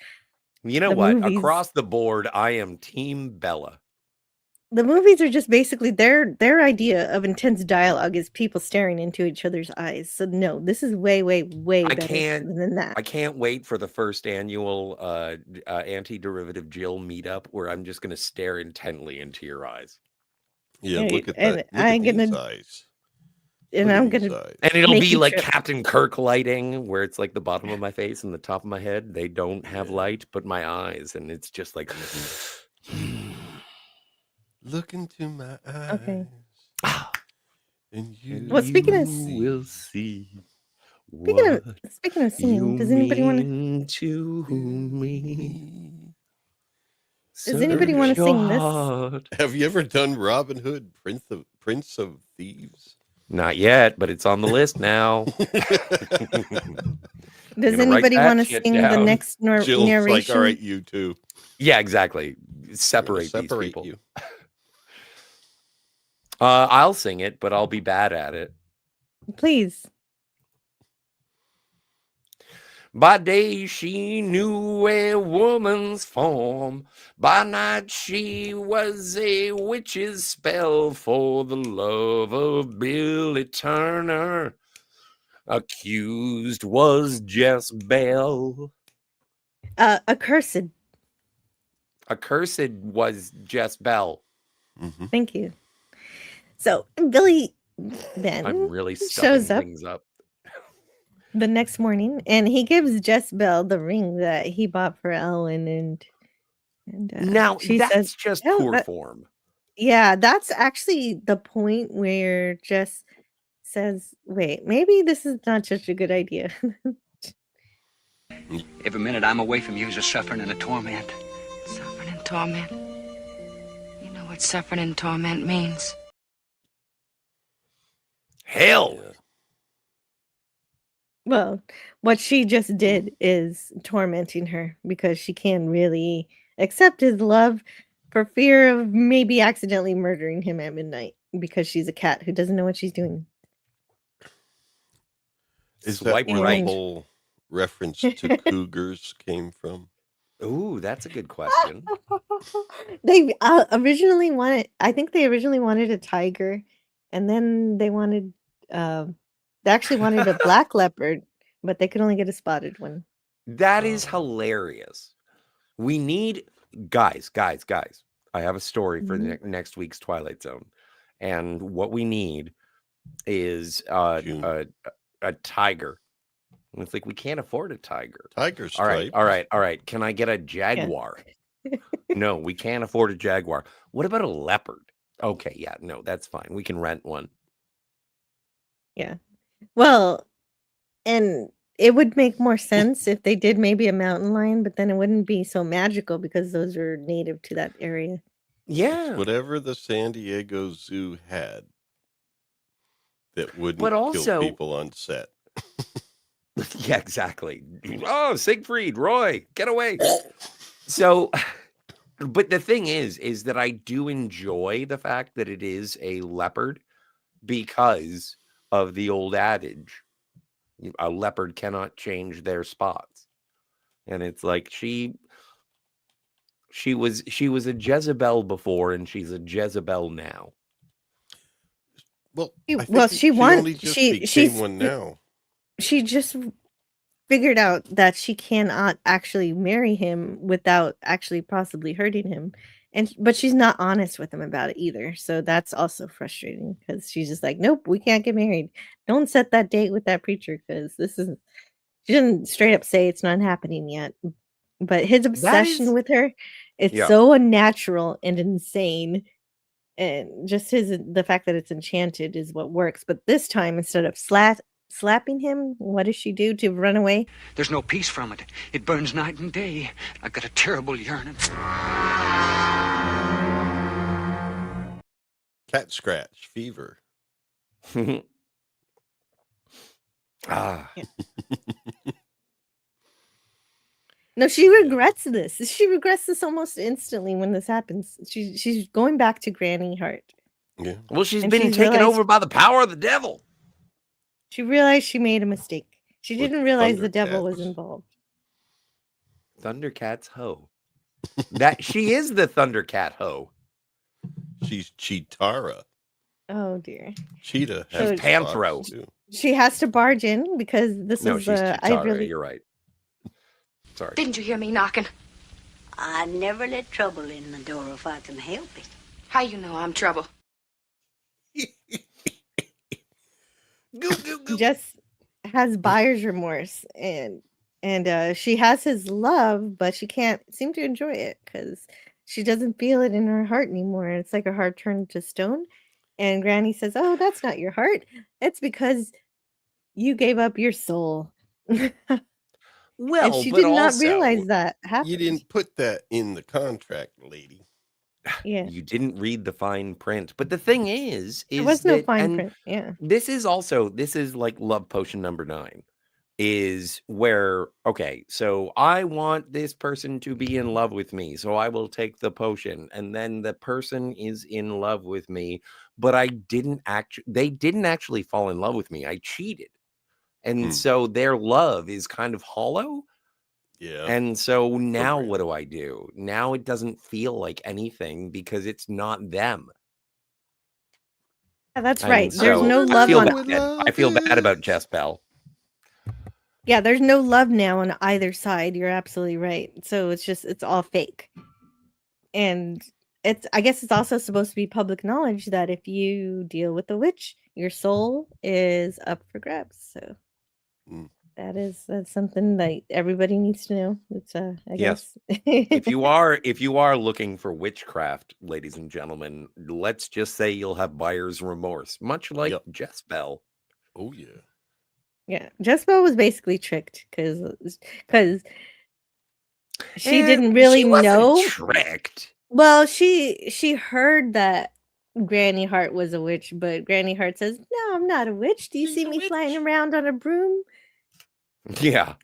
what? movies- Across the board, I am Team Bella. the movies are just basically their idea of intense dialogue is people staring into each other's eyes. So no, this is way better than that. I can't wait for the first annual anti-derivative Jill meetup where I'm just going to stare intently into your eyes. Yeah, Right, look at and that. Look I'm at these gonna- eyes. And Look at I'm these gonna eyes. And it'll Make be you like trip. Captain Kirk lighting, where it's like the bottom of my face and the top of my head. They don't have light, but my eyes, and it's just like. Look into my eyes. Okay. And you Well, speaking of- will see. Speaking of singing, does anybody want to? to me? Does anybody wanna Search your sing this? heart. Have you ever done Robin Hood, Prince of Thieves? Not yet, but it's on the list now. Does Gonna write anybody that want to shit sing the down. next Jill's narration? like, all right, you too. Yeah, exactly. Separate these Separate people. you. I'll sing it, but I'll be bad at it. Please. By day she knew a woman's form. By night she was a witch's spell for the love of Billy Turner. Accused was Jess-Belle. Accursed. Accursed was Jess-Belle. Mhm. Thank you. So Billy then I'm really shows stuffing up things up. the next morning and he gives Jess-Belle the ring that he bought for Ellen and Now, she that's says, just "Oh, poor that- form. yeah, that's actually the point where Jess says, wait, maybe this is not such a good idea. Every minute I'm away from you is a suffering and a torment. Suffering and torment. You know what suffering and torment means. Hell. Yeah. Well, what she just did is tormenting her because she can't really accept his love for fear of maybe accidentally murdering him at midnight because she's a cat who doesn't know what she's doing. Is Swipe that where right. the whole reference to cougars came from? Ooh, that's a good question. They originally wanted, I think they originally wanted a tiger, and then they wanted, they actually wanted a black leopard, but they could only get a spotted one. That is hilarious. We need guys. I have a story for next week's Twilight Zone, and what we need is June. a tiger. And it's like we can't afford a tiger. Tiger All stripe. right. Can I get a jaguar? No, we can't afford a jaguar. What about a leopard? Okay, yeah, no, that's fine. We can rent one. Yeah. Well, and it would make more sense if they did maybe a mountain lion, but then it wouldn't be so magical because those are native to that area. Yeah. Whatever the San Diego Zoo had that wouldn't But also- kill people on set. Yeah, exactly. Oh, Siegfried, Roy, get away. So, but the thing is that I do enjoy the fact that it is a leopard because of the old adage, a leopard cannot change their spots. And it's like she was a Jess-Belle before, and she's a Jess-Belle now. Well, she only just became one now. She just figured out that she cannot actually marry him without actually possibly hurting him. But she's not honest with him about it either. So that's also frustrating because she's just like, nope, we can't get married. Don't set that date with that preacher because she didn't straight up say it's not happening yet. But his obsession with her, it's so unnatural and insane. And just the fact that it's enchanted is what works. But this time, instead of slapping him, what does she do to run away? There's no peace from it. It burns night and day. I've got a terrible yearning. Cat scratch fever. Ah. No, she regrets this. She regrets this almost instantly when this happens. She's going back to Granny Hart. Yeah. Well, she's been taken over by the power of the devil. She realized she made a mistake. She didn't realize the devil was involved. Thundercat's hoe. That she is the Thundercat hoe. She's Cheetara. Oh dear. Cheetah. She's Panthro. She has to barge in because this is she's Cheetara. You're right. Sorry. Didn't you hear me knocking? I never let trouble in the door if I can help it. How you know I'm trouble? Jess has buyer's remorse and she has his love, but she can't seem to enjoy it because she doesn't feel it in her heart anymore. It's like her heart turned to stone. And Granny says, "Oh, that's not your heart. It's because you gave up your soul." Well, and she but did not also, realize that happened. You didn't put that in the contract, lady. Yeah. You didn't read the fine print. But the thing is there was no fine print. Yeah. This is like love potion number 9. Is where, okay, so I want this person to be in love with me, so I will take the potion, and then the person is in love with me, but they didn't actually fall in love with me. I cheated. And so their love is kind of hollow. Yeah. And so now what do I do? Now it doesn't feel like anything because it's not them. Yeah, that's right. There's no love I feel bad about Jess-Belle. Yeah, there's no love now on either side. You're absolutely right. So it's all fake. And I guess it's also supposed to be public knowledge that if you deal with a witch, your soul is up for grabs. So that's something that everybody needs to know. It's I guess. if you are looking for witchcraft, ladies and gentlemen, let's just say you'll have buyer's remorse, much like Jess-Belle. Oh yeah. Yeah, Jess-Belle was basically tricked because she didn't really know. Tricked. Well, she heard that Granny Hart was a witch, but Granny Hart says, "No, I'm not a witch. Do you see me flying around on a broom? Yeah,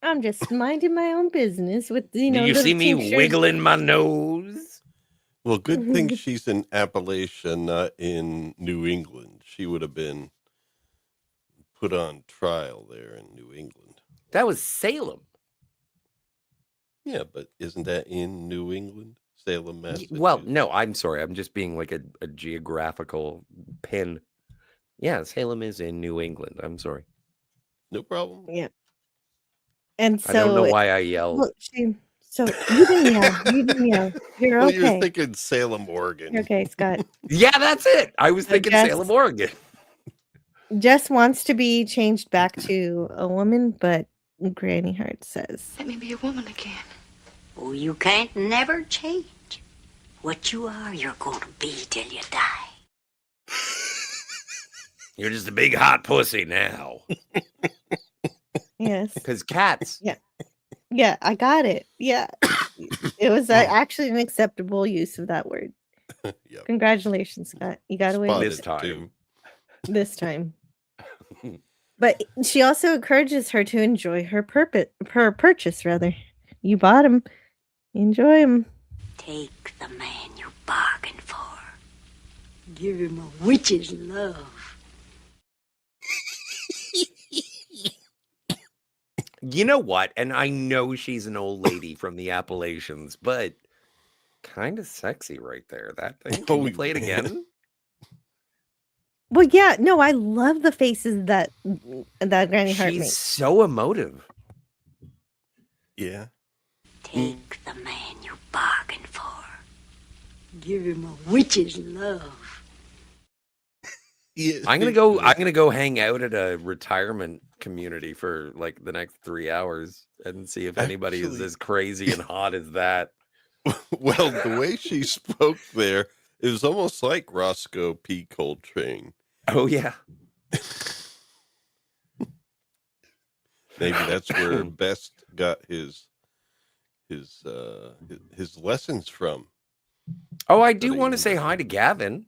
I'm just minding my own business with Do you see me wiggling my nose? Well, good thing she's in Appalachia, not in New England. She would have been put on trial there in New England. That was Salem. Yeah, but isn't that in New England? Salem, Massachusetts? Well, no, I'm sorry. I'm just being like a geographical pin. Yeah, Salem is in New England. I'm sorry. No problem. Yeah. And so I don't know why I yelled. Well, so you didn't yell. You didn't yell. You're okay. You were thinking Salem, Oregon. You're okay, Scott. Yeah, that's it. I was thinking Salem, Oregon. Jess wants to be changed back to a woman, but Granny Hart says, "Let me be a woman again." Oh, you can't never change. What you are, you're going to be till you die. You're just a big hot pussy now. Yes. Because cats. Yeah, I got it. Yeah. It was actually an acceptable use of that word. Yep. Congratulations, Scott. You got away with it. This time. But she also encourages her to enjoy her purchase, rather. You bought him. Enjoy him. Take the man you bargained for. Give him a witch's love. You know what? And I know she's an old lady from the Appalachians, but kind of sexy right there. That thing. Can you play it again? Well, yeah, no, I love the faces that Granny Hart She's makes. so emotive. Yeah. Take the man you bargained for. Give him a witch's love. Yeah. I'm gonna go hang out at a retirement community for like the next 3 hours and see if anybody is as crazy and hot as that. Well, the way she spoke there, it was almost like Roscoe P. Coltrane. Oh yeah. Maybe that's where Best got his lessons from. Oh, I do want to say hi to Gavin.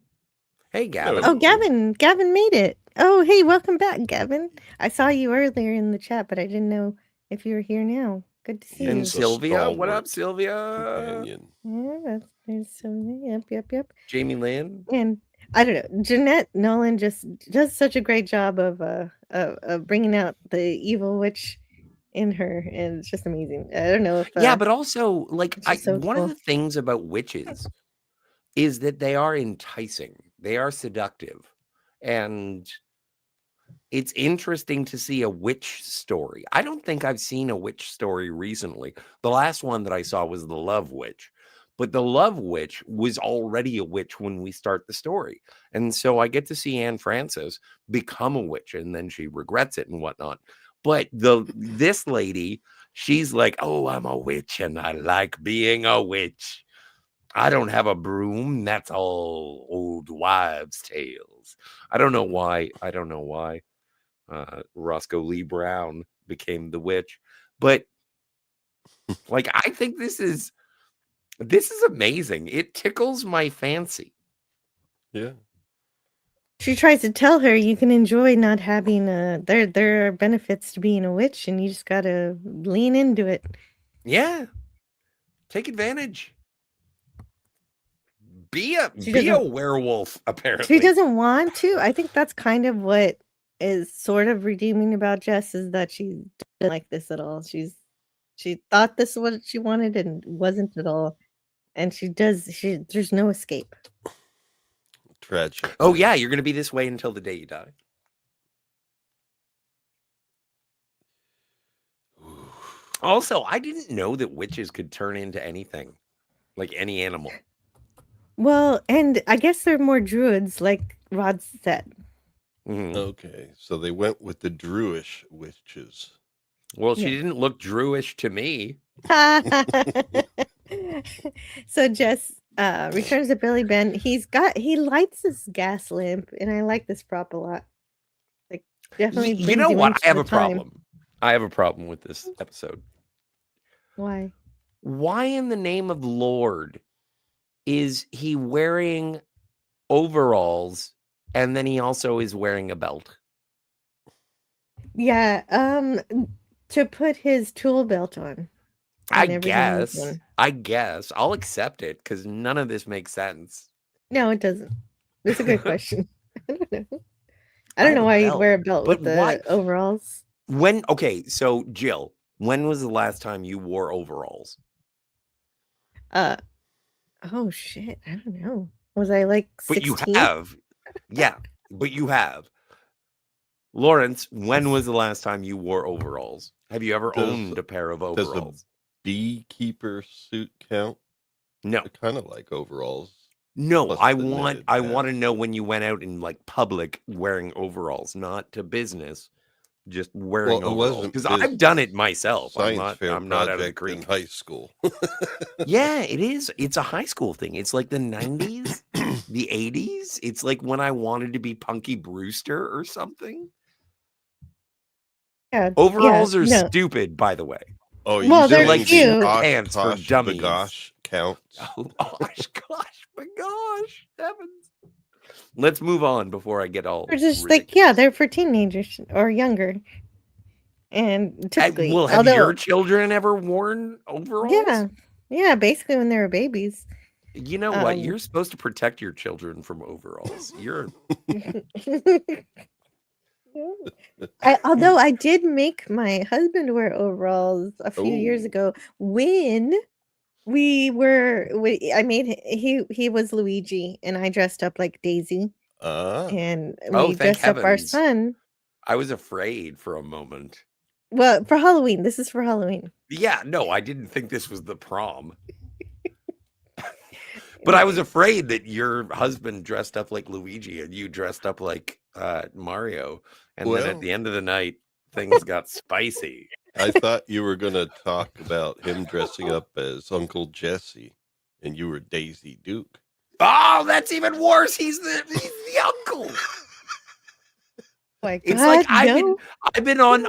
Hey, Gavin. Oh, Gavin made it. Oh, hey, welcome back, Gavin. I saw you earlier in the chat, but I didn't know if you were here now. Good to see you. And Sylvia. What up, Sylvia? Companion. Yeah, there's Sylvia. Yep. Jamie Lynn. And I don't know, Jeanette Nolan just does such a great job of bringing out the evil witch in her, and it's just amazing. I don't know if yeah, but also like one cool. of the things about witches is that they are enticing, they are seductive, and it's interesting to see a witch story. I don't think I've seen a witch story recently. The last one that I saw was the Love Witch. But the Love Witch was already a witch when we start the story. And so I get to see Anne Francis become a witch, and then she regrets it and whatnot. But this lady, she's like, oh, I'm a witch and I like being a witch. I don't have a broom. That's all old wives' tales. I don't know why Roscoe Lee Brown became the witch. But like, I think this is amazing. It tickles my fancy. Yeah. She tries to tell her you can enjoy not having there are benefits to being a witch, and you just gotta lean into it. Yeah. Take advantage. Be a werewolf, apparently. She doesn't want to. I think that's kind of what is sort of redeeming about Jess, is that she doesn't like this at all. She thought this is what she wanted and wasn't at all. And there's no escape. Tragic. Oh yeah, you're gonna be this way until the day you die. Also, I didn't know that witches could turn into anything, like any animal. Well, and I guess they're more druids, like Rod said. Mm-hmm. Okay, so they went with the Druish witches. Well, she didn't look Druish to me. So Jess returns to Billy Ben. He lights this gas lamp, and I like this prop a lot. Like, definitely. You know what? I have a time. problem. I have a problem with this episode. Why? Why in the name of Lord is he wearing overalls and then he also is wearing a belt? Yeah, to put his tool belt on. I guess I'll accept it because none of this makes sense. No, it doesn't. That's a good question. I don't know. I don't know why you'd wear a belt with the overalls. So Jill, when was the last time you wore overalls? Oh shit, I don't know. Was I like 16? But you have. Yeah, but you have. Lawrence, when was the last time you wore overalls? Have you ever owned a pair of overalls? Does a beekeeper suit count? No. I kind of like overalls. No, I want to know when you went out in like public wearing overalls, not to business, just wearing overalls. Because I've done it myself. I'm not out of the creek. In high school. Yeah, it is. It's a high school thing. It's like the 90s, the 80s. It's like when I wanted to be Punky Brewster or something. Yeah, overalls are stupid, by the way. Oh, well, they're like cute. Pants for dummies. Gosh, counts. Oh, gosh, heavens. Let's move on before I get all. They're just ridiculous. They're for teenagers or younger. And typically, have your children ever worn overalls? Yeah, basically when they were babies. You know what? Um, You're supposed to protect your children from overalls. You're although I did make my husband wear overalls a few years Oh, ago when I made he was Luigi and I dressed up like Daisy and oh, we thank dressed up our heavens. son. I was afraid for a moment. Well, for Halloween. This is for Halloween. Yeah, no, I didn't think this was the prom. But I was afraid that your husband dressed up like Luigi and you dressed up like Mario. And then at well, the end of the night, things got spicy. I thought you were going to talk about him dressing up as Uncle Jesse and you were Daisy Duke. Oh, that's even worse. He's the uncle. My It's God, like I've been on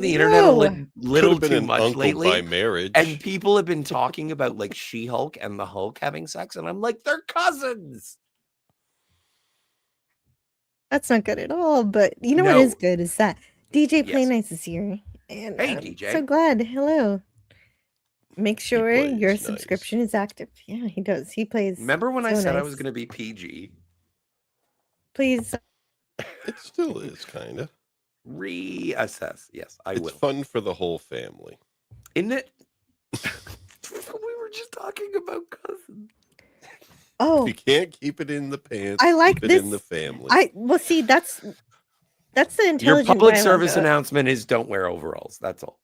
the internet a little Could have been too an much uncle lately. by marriage. And people have been talking about like She-Hulk and the Hulk having sex, and I'm like, they're cousins. That's not good at all. But you know what is good is that DJ Play Yes. Nice is here. And Hey, I'm DJ. so glad. Hello. Make sure your plays subscription is active. Yeah, he does. He plays. Remember when I so said I nice. was going to be PG? Please. It still is, kind of. Reassess. Yes, I will. It's fun for the whole family. Isn't it? We were just talking about cousins. Oh, You can't keep it in the pants. I like keep it this. in the family. Well, see, that's the intelligent Your public dialogue. service announcement is don't wear overalls. That's all.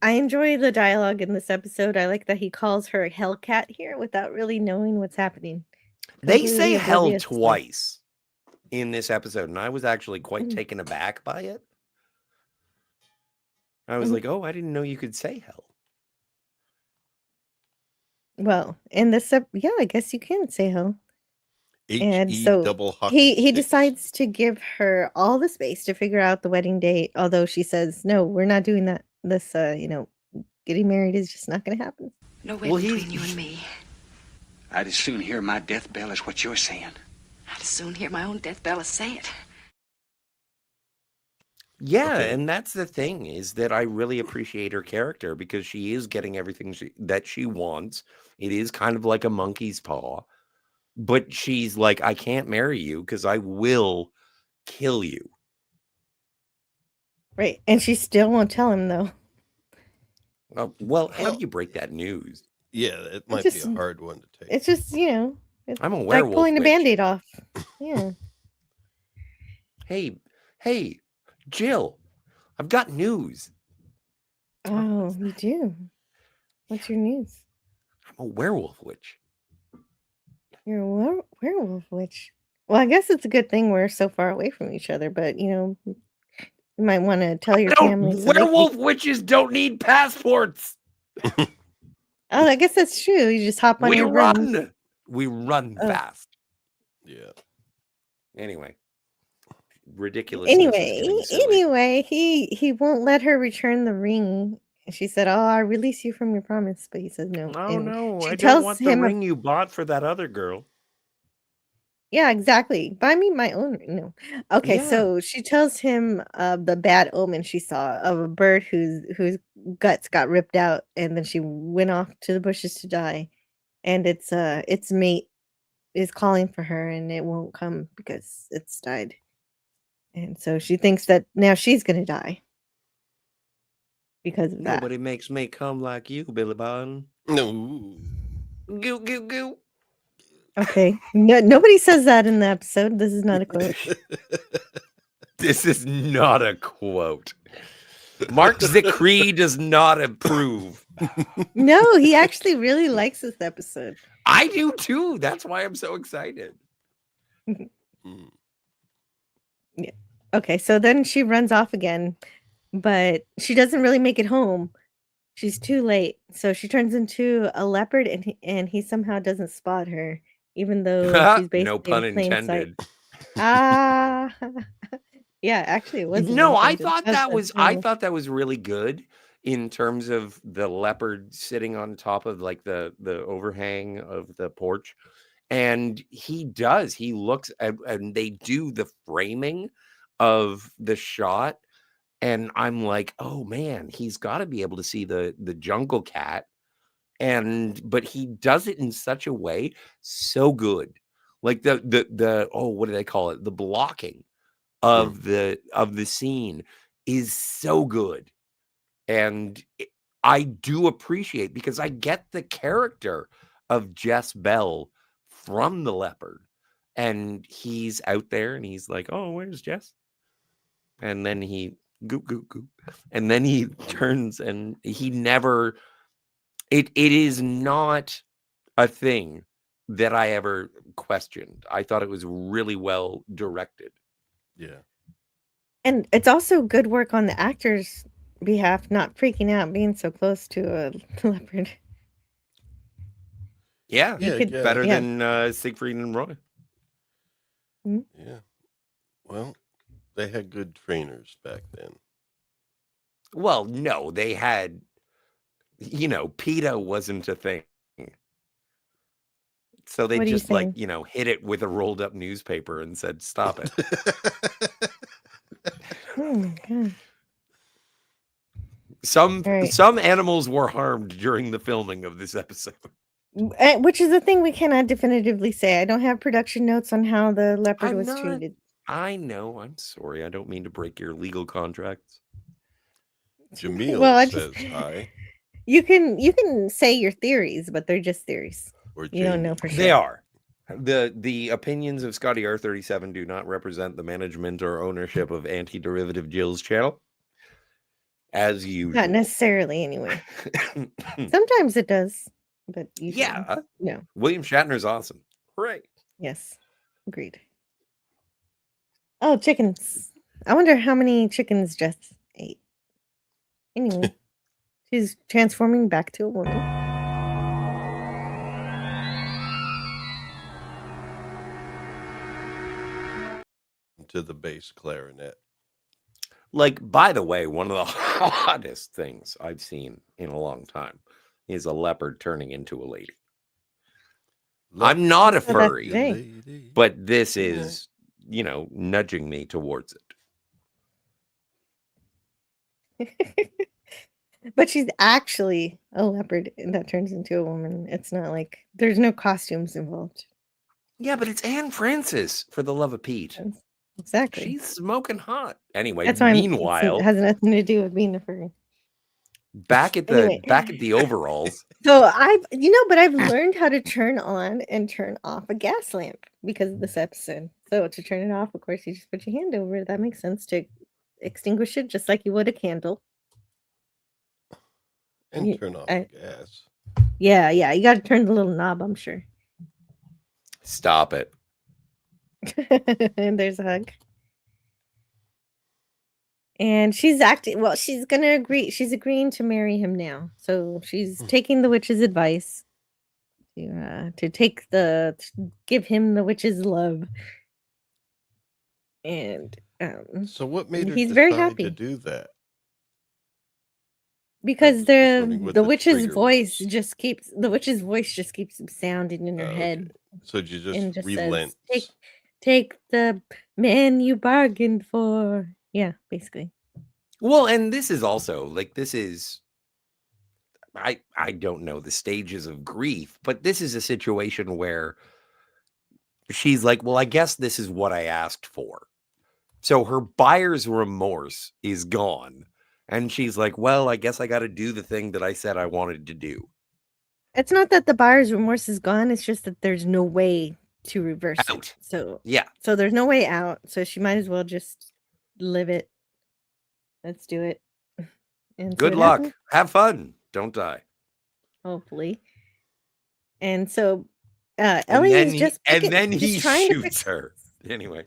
I enjoy the dialogue in this episode. I like that he calls her Hellcat here without really knowing what's happening. They Completely say hell oblivious to- twice in this episode, and I was actually quite taken aback by it. I was like, oh, I didn't know you could say hell. Well, in this, yeah, I guess you can say hell. And H-E so double hockey he sticks. decides to give her all the space to figure out the wedding date. Although she says, "No, we're not doing that. This, getting married is just not going to happen." No way between you and me. I'd as soon hear my death bell as what you're saying. I'd as soon hear my own death bell as say it. Yeah, Okay. and that's the thing, is that I really appreciate her character because she is getting everything that she wants. It is kind of like a monkey's paw. But she's like, I can't marry you because I will kill you. Right, and she still won't tell him though. Well, how do you break that news? Yeah, it might be a hard one to take. It's just, it's I'm a like werewolf pulling a witch. Band-Aid off. Yeah. Hey, Jill, I've got news. Oh, you do? What's your news? I'm a werewolf witch. You're a werewolf witch. Well, I guess it's a good thing we're so far away from each other, but you might want to tell your family. Werewolf witches don't need passports. Oh, I guess that's true. You just hop on your broom. We run fast. Yeah. Anyway. Ridiculous. Anyway, he won't let her return the ring. She said, "Oh, I'll release you from your promise," but he says no. Oh no, she I tells don't want the him ring you bought for that other girl. Yeah, exactly. Buy me my own ring. No. Okay, Yeah. so she tells him the bad omen she saw of a bird whose guts got ripped out, and then she went off to the bushes to die, and its mate is calling for her, and it won't come because it's died. And so she thinks that now she's gonna die because of that. Nobody makes me come like you, Billy Bond. No. Goo, goo, goo. Okay. No, nobody says that in the episode. This is not a quote. This is not a quote. Mark Zicree does not approve. No, he actually really likes this episode. I do too. That's why I'm so excited. Yeah. Okay, so then she runs off again, but she doesn't really make it home. She's too late. So she turns into a leopard, and he somehow doesn't spot her, even though she's basically No pun in plain intended. sight. Yeah, actually it was. No, I thought that was really good in terms of the leopard sitting on top of like the overhang of the porch. And he looks at, and they do the framing of the shot. And I'm like, oh man, he's got to be able to see the jungle cat but he does it in such a way so good. Like the what do they call it? The blocking of the scene is so good. And I do appreciate, because I get the character of Jess-Belle from the leopard, and he's out there and he's like, oh, where's Jess? And then he goop, goop, goop. And then he turns and he never, it is not a thing that I ever questioned. I thought it was really well directed. Yeah. And it's also good work on the actors' behalf, not freaking out being so close to a leopard. Yeah, better yeah. than Siegfried and Roy. Yeah. Well, they had good trainers back then. Well, no, they had, PETA wasn't a thing. So they just hit it with a rolled up newspaper and said, stop it. Oh my God. Some animals were harmed during the filming of this episode. Which is the thing we cannot definitively say. I don't have production notes on how the leopard was treated. I know. I'm sorry. I don't mean to break your legal contracts. Jamil says hi. You can say your theories, but they're just theories. You don't know for sure. They are. The opinions of Scotty R37 do not represent the management or ownership of Anti-Derivative Jill's channel. As usual. Not necessarily, anyway. Sometimes it does, but yeah. No. William Shatner's awesome. Hooray. Yes. Agreed. Oh, chickens. I wonder how many chickens Jess ate. Anyway, she's transforming back to a woman. To the bass clarinet. Like, by the way, one of the hottest things I've seen in a long time is a leopard turning into a lady. I'm not a furry, but this is, nudging me towards it. But she's actually a leopard that turns into a woman. It's not like there's no costumes involved. Yeah, but it's Anne Francis, for the love of Pete. Exactly. She's smoking hot. Anyway, That's meanwhile, it has nothing to do with being a furry. Back at the overalls. So I've learned how to turn on and turn off a gas lamp because of this episode. So to turn it off, of course, you just put your hand over it. That makes sense. To extinguish it, just like you would a candle. And turn off the gas. Yeah. You got to turn the little knob, I'm sure. Stop it. And there's a hug. And she's gonna agree. She's agreeing to marry him now. So she's taking the witch's advice to give him the witch's love. And so what made her he's very happy to do that? Because the witch's voice just keeps sounding in her head. So you just relent. Says, Take the man you bargained for. Yeah, basically. Well, and this is also I don't know the stages of grief, but this is a situation where she's like, well, I guess this is what I asked for. So her buyer's remorse is gone. And she's like, well, I guess I got to do the thing that I said I wanted to do. It's not that the buyer's remorse is gone. It's just that there's no way to reverse it. So there's no way out. So she might as well just live it. Let's do it. And good luck. Have fun. Don't die. Hopefully. And so Ellie is just and then he shoots her. Anyway.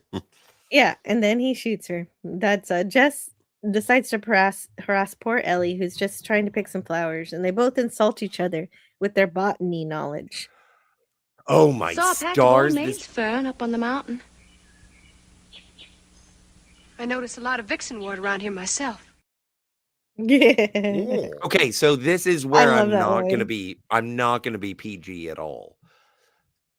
Yeah, and then he shoots her. That's Jess decides to harass poor Ellie, who's just trying to pick some flowers, and they both insult each other with their botany knowledge. Oh my stars! This fern up on the mountain. I noticed a lot of vixen wort around here myself. Yeah. Okay, so this is where I'm not going to be PG at all.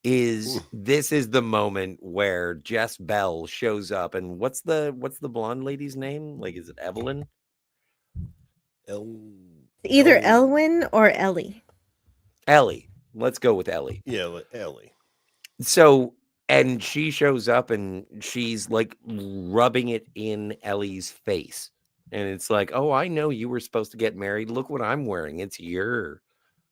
This is the moment where Jess-Belle shows up, and what's the blonde lady's name? Like, is it Evelyn? Either Elwyn or Ellie. Ellie. Let's go with Ellie. Yeah, Ellie. So, and she shows up and she's like rubbing it in Ellie's face. And it's like, oh, I know you were supposed to get married. Look what I'm wearing. It's your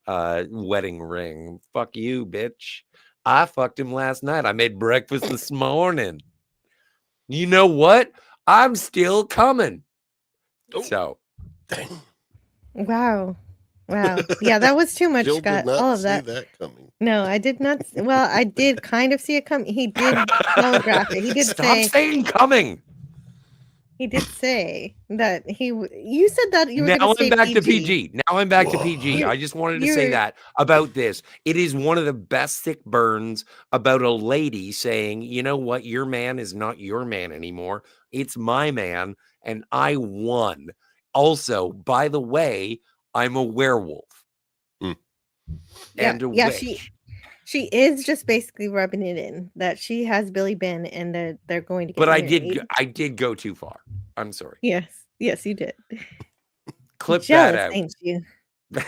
wedding ring. Fuck you, bitch. I fucked him last night. I made breakfast this morning. You know what? I'm still coming. Oh. So, dang. Wow. Yeah, that was too much. Jill Got did not all of see that. coming. No, I did not. Well, I did kind of see it coming. He did telegraph it. He did stop saying coming. He did say that you said that you were Now going I'm back to PG. Now I'm back to Whoa. PG. I just wanted to say that about this. It is one of the best sick burns about a lady saying, you know what? Your man is not your man anymore. It's my man. And I won. Also, by the way, I'm a werewolf. And a witch. She is just basically rubbing it in that she has Billy Ben and they're going to get married. I did go too far. I'm sorry. Yes, you did. Clip Jealous, that out. Ain't you?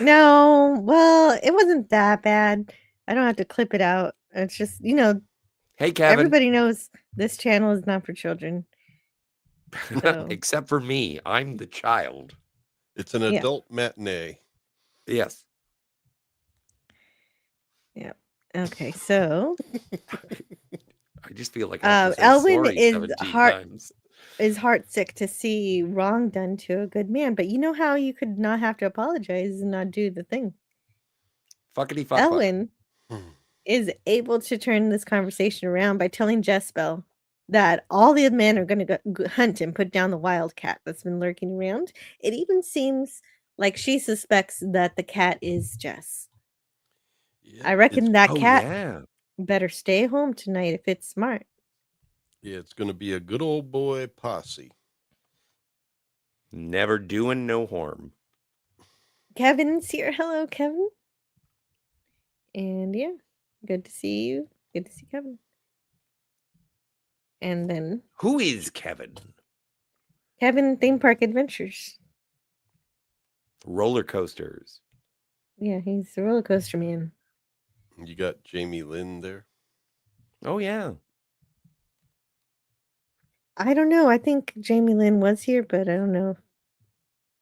No, well, it wasn't that bad. I don't have to clip it out. It's just, hey, Kevin. Everybody knows this channel is not for children. So. Except for me. I'm the child. It's an adult matinee. Yes. Yeah. Okay, so I just feel like Elwyn is heartsick to see wrong done to a good man, but you know how you could not have to apologize and not do the thing. Fuckity fuck. Elwyn is able to turn this conversation around by telling Jess-Belle that all the men are going to go hunt and put down the wildcat that's been lurking around. It even seems like she suspects that the cat is Jess. Yeah, I reckon that cat better stay home tonight if it's smart. Yeah, it's going to be a good old boy posse. Never doing no harm. Kevin's here. Hello, Kevin. And yeah, good to see you. Good to see Kevin. And then... Who is Kevin? Kevin Theme Park Adventures. Roller coasters. Yeah, he's the roller coaster man. You got Jamie Lynn there? Oh, yeah. I don't know. I think Jamie Lynn was here, but I don't know if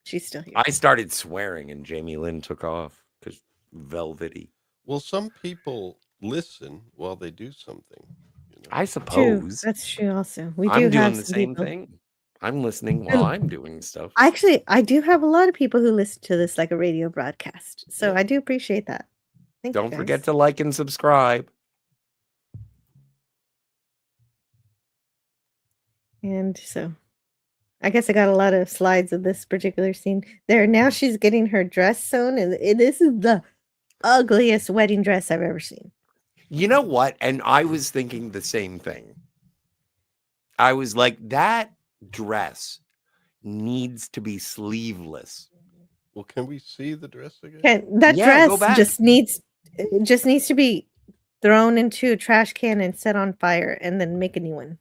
she's still here. I started swearing and Jamie Lynn took off because velvety. Well, some people listen while they do something. I suppose. True. That's true also. I'm doing the same thing. I'm listening while I'm doing stuff. Actually, I do have a lot of people who listen to this like a radio broadcast. So I do appreciate that. Don't forget to like and subscribe. And so I guess I got a lot of slides of this particular scene. There, now she's getting her dress sewn, and this is the ugliest wedding dress I've ever seen. You know what? And I was thinking the same thing. I was like, that dress needs to be sleeveless. Well, can we see the dress again? That dress just needs to be thrown into a trash can and set on fire and then make a new one.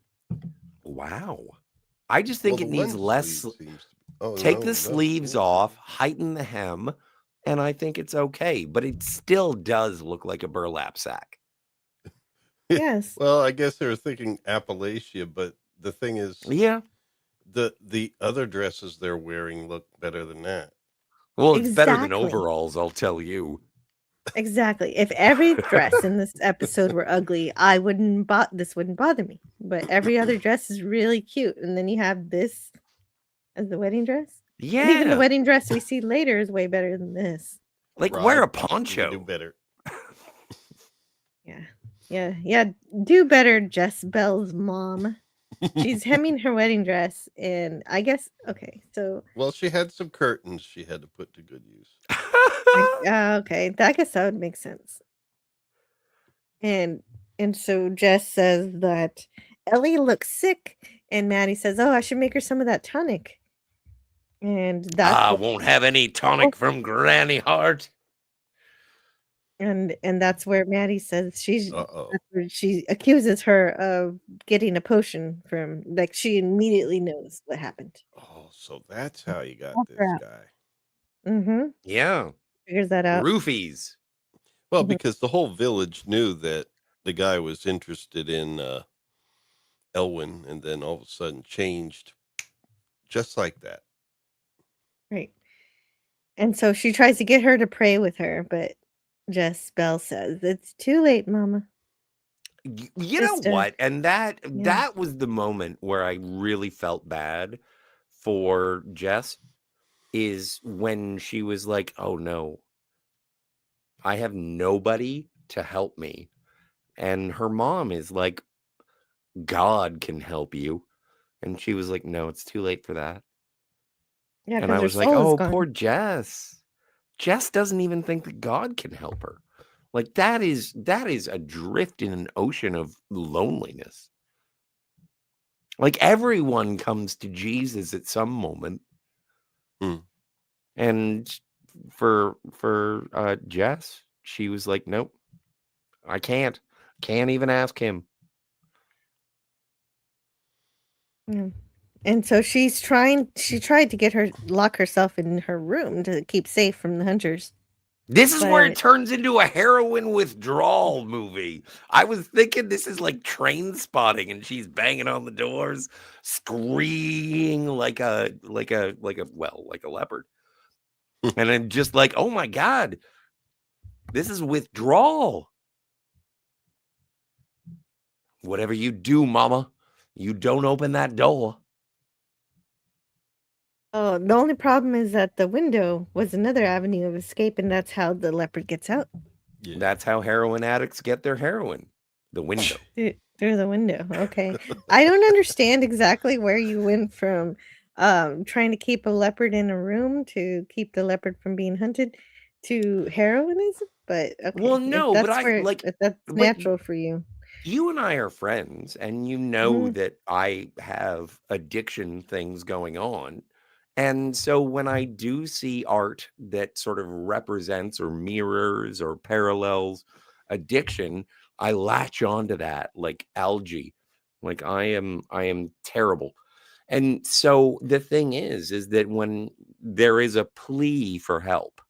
Wow. I just think it needs less. Take the sleeves off, heighten the hem, and I think it's okay. But it still does look like a burlap sack. Yes. Well, I guess they were thinking Appalachia, but the thing is, the other dresses they're wearing look better than that. Well, it's better than overalls, I'll tell you. Exactly. If every dress in this episode were ugly, this wouldn't bother me. But every other dress is really cute, and then you have this as the wedding dress. Yeah. And even the wedding dress we see later is way better than this. Like wear a poncho. Do better. Yeah. Do better, Jess-Belle's mom. She's hemming her wedding dress, and I guess so. Well, she had some curtains she had to put to good use. Okay, I guess that would make sense. And so Jess says that Ellie looks sick, and Maddie says, "Oh, I should make her some of that tonic." And I won't have any tonic from Granny Hart. And that's where Maddie says she accuses her of getting a potion from, like, she immediately knows what happened. Oh, so that's how you got this guy. Mm-hmm. Yeah. Figures that out. Roofies. Well, because the whole village knew that the guy was interested in Elwyn, and then all of a sudden changed just like that. Right. And so she tries to get her to pray with her, but Jess-Belle says, "It's too late, Mama." You know Sister. what? And Yeah. that was the moment where I really felt bad for Jess, is when she was like, "Oh no, I have nobody to help me." And her mom is like, "God can help you." And she was like, "No, it's too late for that." Yeah, And I because her was like, soul is "Oh, poor gone. Jess. Jess doesn't even think that God can help her." Like that is adrift in an ocean of loneliness. Like everyone comes to Jesus at some moment. Hmm. And for Jess, she was like, "Nope, I can't even ask him." Yeah. And so she tried to lock herself in her room to keep safe from the hunters. This is where it But turns into a heroin withdrawal movie. I was thinking this is like Train Spotting, and she's banging on the doors, screaming like a leopard. And I'm just like, "Oh my God, this is withdrawal. Whatever you do, Mama, you don't open that door." oh, the only problem is that the window was another avenue of escape, and that's how the leopard gets out. Yeah. That's how heroin addicts get their heroin. The window. Through the window. Okay. I don't understand exactly where you went from trying to keep a leopard in a room to keep the leopard from being hunted to heroinism, but Well, okay. no, but If that's but natural for you. you and I are friends, and you know Mhm. that I have addiction things going on. And so when I do see art that sort of represents or mirrors or parallels addiction, I latch onto that like algae. Like I am terrible. And so the thing is that when there is a plea for help,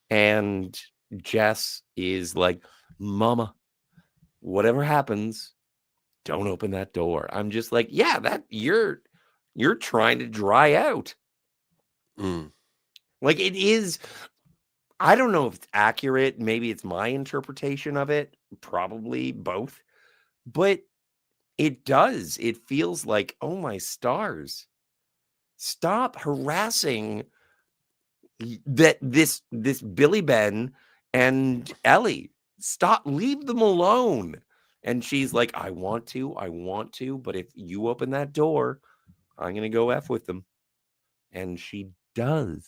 and Jess is like, "Mama, whatever happens, don't open that door." I'm just like, "Yeah, that you're trying to dry out." Mm. Like it is, I don't know if it's accurate. Maybe it's my interpretation of it, probably both. But it does. It feels like, oh my stars. Stop harassing this Billy Ben and Ellie. Stop, leave them alone. And she's like, I want to, but if you open that door, I'm gonna go F with them. And she does.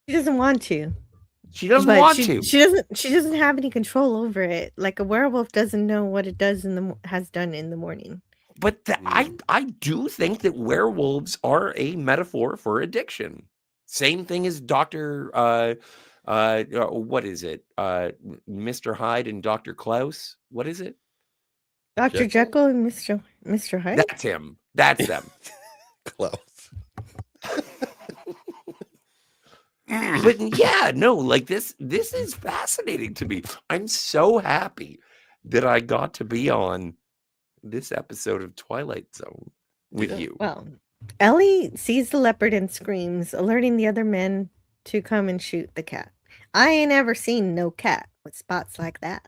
She doesn't want to. She doesn't But want she to. she doesn't have any control over it. Like a werewolf doesn't know what it does has done in the morning. But I do think that werewolves are a metaphor for addiction. Same thing as Dr. What is it? Mr. Hyde and Dr. Klaus. What is it? Dr. Jekyll and Mr. Hyde? That's him. That's them. Klaus. But yeah, no, like this is fascinating to me. I'm so happy that I got to be on this episode of Twilight Zone with you. Well, Ellie sees the leopard and screams, alerting the other men to come and shoot the cat. I ain't ever seen no cat with spots like that.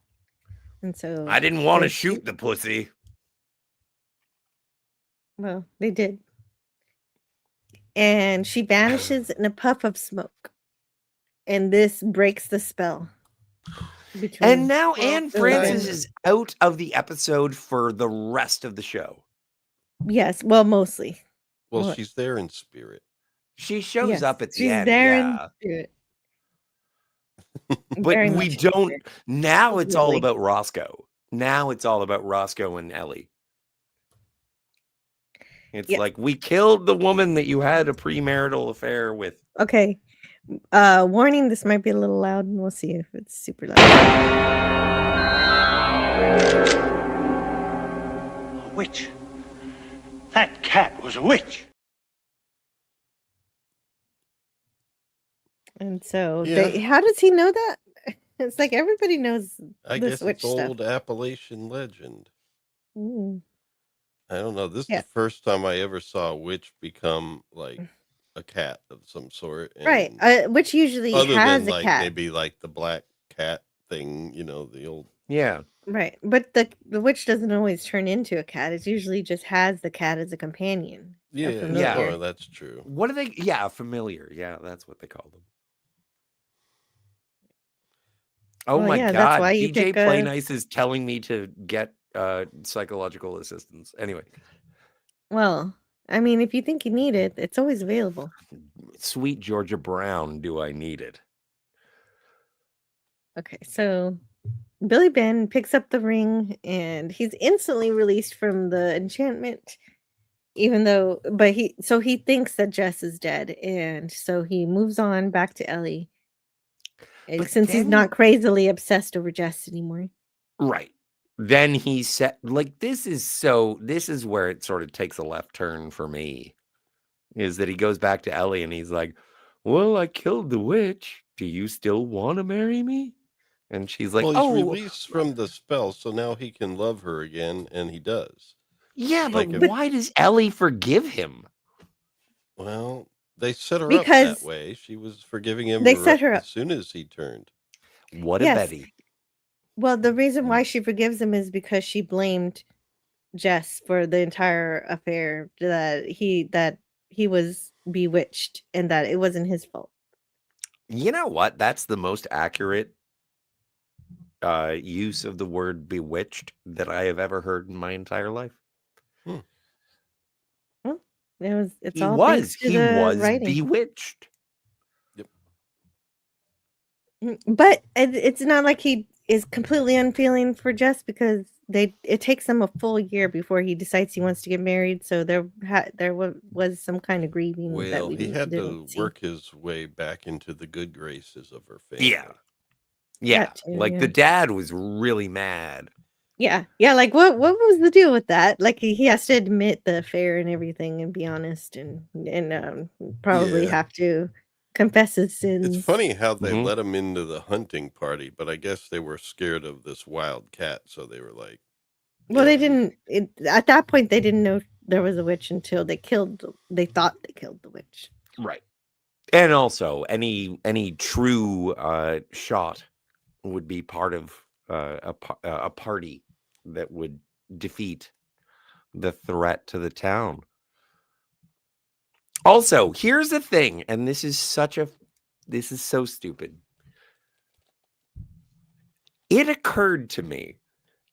And so I didn't want to shoot the pussy. Well, they did. And she vanishes in a puff of smoke. And this breaks the spell. And now Anne Francis is out of the episode for the rest of the show. Yes, well, mostly. Well, she's there in spirit. She shows up at the end. She's there in spirit. But we don't. Now it's all about Roscoe. Now it's all about Roscoe and Ellie. It's like, we killed the woman that you had a premarital affair with. Okay. Warning, this might be a little loud, and we'll see if it's super loud. A witch. That cat was a witch. And so, how does he know that? It's like everybody knows I this guess witch it's stuff. old Appalachian legend. Mm. I don't know. This is Yeah. the first time I ever saw a witch become like a cat of some sort. Right. And Which usually other has than a like cat. maybe like the black cat thing, the old. Yeah. Right. But the witch doesn't always turn into a cat. It usually just has the cat as a companion. A Yeah. familiar. Oh, that's true. What are they? Yeah, familiar. Yeah, that's what they call them. Oh Well, my yeah, that's why God. you DJ pick Play a. Nice is telling me to get psychological assistance. Anyway, Well, I mean, if you think you need it, it's always available. sweet Georgia Brown, do I need it? Okay, so Billy Ben picks up the ring and he's instantly released from the enchantment, even though, but he thinks that Jess is dead, and so he moves on back to Ellie. But Since he's then, not crazily obsessed over Jess anymore. right. Then he said, like, this is where it sort of takes a left turn for me, is that he goes back to Ellie and he's like, well, I killed the witch. Do you still want to marry me? And she's like, Well, he's oh, released from the spell, so now he can love her again, and he does. yeah, but Like why does Ellie forgive him? Well, they set her up Because that way. She was forgiving him they set her as up. soon as he turned. What a Yes. Betty. Well, the reason why she forgives him is because she blamed Jess for the entire affair, that he was bewitched and that it wasn't his fault. You know what? That's the most accurate use of the word bewitched that I have ever heard in my entire life. Well, it's He all was. thanks to He the was writing. bewitched. But it's not like he is completely unfeeling for Jess, because it takes them a full year before he decides he wants to get married. So there was some kind of grieving that Well, we he had to didn't see. work his way back into the good graces of her family. Yeah. That too, Like yeah. the dad was really mad. Yeah. Like what was the deal with that? Like he has to admit the affair and everything and be honest and probably Yeah. have to confess his sins. It's funny how they let him into the hunting party, but I guess they were scared of this wild cat, so they were like, Well, they didn't. At that point, they didn't know there was a witch until they thought they killed the witch. Right. And also, any true shot would be part of a party that would defeat the threat to the town. Also, here's the thing, and this is so stupid. It occurred to me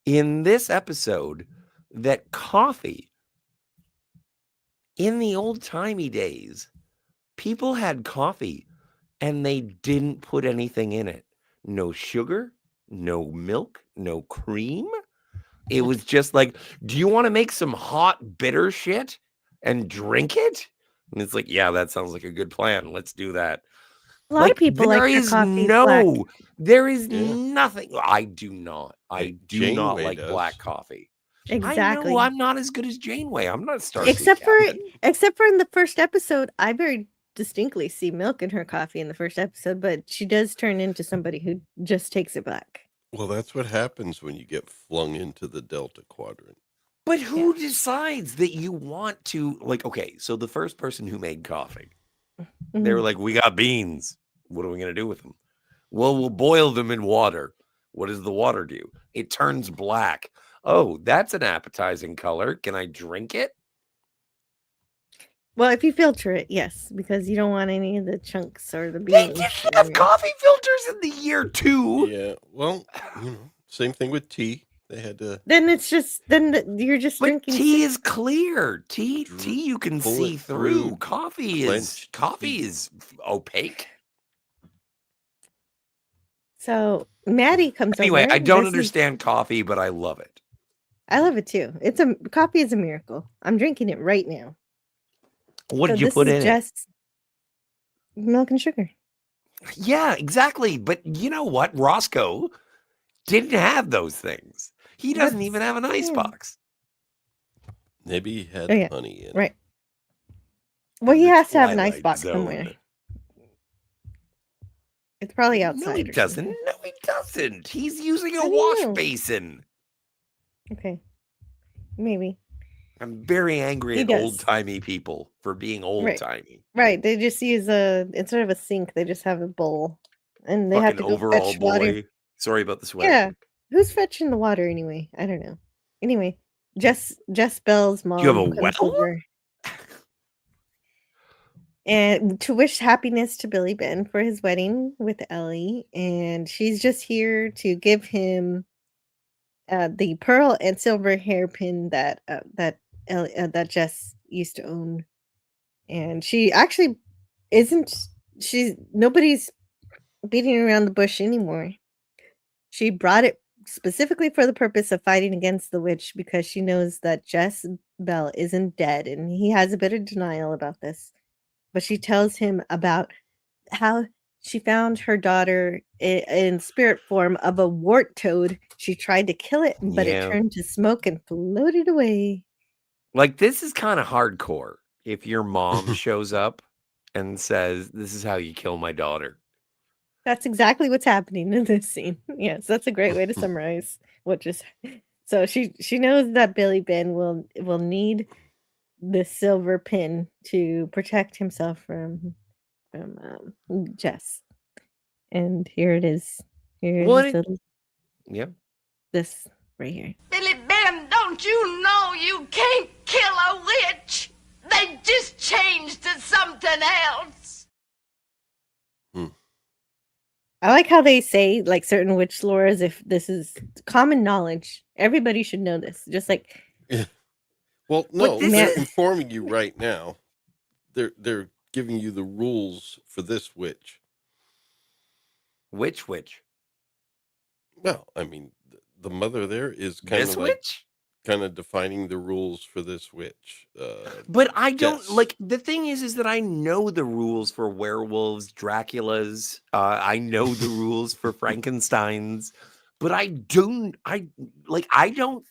in this episode that coffee, in the old-timey days, people had coffee and they didn't put anything in it. No sugar, no milk, no cream. It was just like, do you want to make some hot, bitter shit and drink it? And it's like, yeah, that sounds like a good plan. Let's do that. A lot of people like their coffee black. There is nothing. I do not. I do not like does. black coffee. Exactly. I know I'm not as good as Janeway. I'm not starting. Except for in the first episode, I very distinctly see milk in her coffee in the first episode, but she does turn into somebody who just takes it black. well, that's what happens when you get flung into the Delta Quadrant. But who decides that you want to, like, okay, so the first person who made coffee, they were like, we got beans. What are we going to do with them? Well, we'll boil them in water. What does the water do? It turns black. Oh, that's an appetizing color. Can I drink it? Well, if you filter it, yes, because you don't want any of the chunks or the They beans. didn't have coffee filters in the year 2. Yeah, well, same thing with tea. They had to. Then it's just you're just But drinking tea is clear. Tea you can pull see it through. through. Coffee is opaque. So Maddie comes Anyway, over. I don't understand coffee, but I love it. I love it too. Coffee is a miracle. I'm drinking it right now. What did you put in it? Just milk and sugar. Yeah, exactly. But you know what? Roscoe didn't have those things. He doesn't even have an icebox. Maybe he had honey in it. Right. Well, he has to have an Twilight icebox Zone. somewhere. It's probably No, outside. he or doesn't. something. No, he doesn't. He's using a How do you wash know? basin. Okay, maybe I'm very angry he at does. old-timey people for being old-timey. Right. They just use instead of a sink, they just have a bowl, and they have Fucking to go overall fetch water. boy. Sorry about the swear. Yeah, who's fetching the water anyway? I don't know. Anyway, Jess-Belle's Do you have mom a comes well? over and to wish happiness to Billy Ben for his wedding with Ellie, and she's just here to give him the pearl and silver hairpin that Jess used to own. And she actually isn't. Nobody's beating around the bush anymore. She brought it specifically for the purpose of fighting against the witch because she knows that Jess-Belle isn't dead, and he has a bit of denial about this. But she tells him about how she found her daughter in spirit form of a wart toad. She tried to kill it, but it Yeah. turned to smoke and floated away. Like, this is kind of hardcore. If your mom shows up and says, "This is how you kill my daughter." That's exactly what's happening in this scene. Yes, that's a great way to summarize what just. So she knows that Billy Ben will need the silver pin to protect himself from Jess, and here it is. Here's Yeah. this right here. Billy Ben, don't you know you can't kill a witch? They just changed to something else. I like how they say like certain witch lore as if this is common knowledge. Everybody should know this. Just like Well, no, this they're is- informing you right now. They're giving you the rules for this witch. Which witch? Well, I mean, the mother there is kind This of like witch? kind of defining the rules for this witch. But I don't Jess. like the thing is that I know the rules for werewolves, Draculas. I know the rules for Frankenstein's, but I don't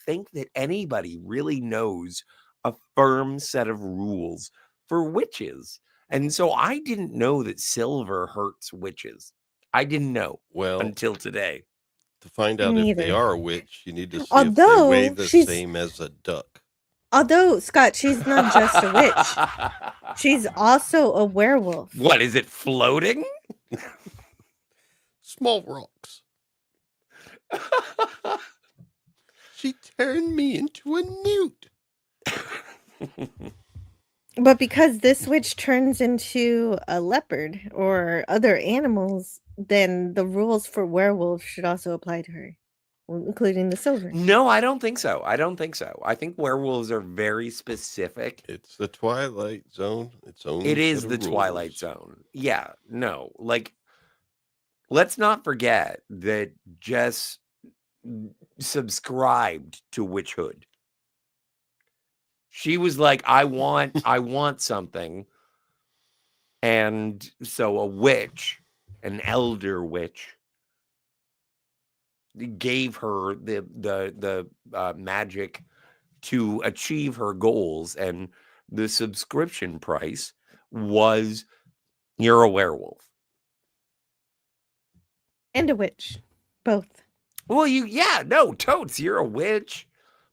think that anybody really knows a firm set of rules for witches. And so I didn't know that silver hurts witches. I didn't know Well, until today. to find out Me if they either. are a witch, you need to see if Although they weigh the she's- same as a duck. Although Scott, she's not just a witch. She's also a werewolf. What is it floating? Small rocks. She turned me into a newt. But because this witch turns into a leopard or other animals, then the rules for werewolves should also apply to her, including the silver. No, I don't think so. I think werewolves are very specific. It's the Twilight Zone. Its own. It is set the of Twilight rules. Zone. Yeah, no. Like, let's not forget that Jess subscribed to witchhood. She was like, I want something. And so a witch, an elder witch, gave her the magic to achieve her goals, and the subscription price was you're a werewolf And a witch. Both. well totes, you're a witch,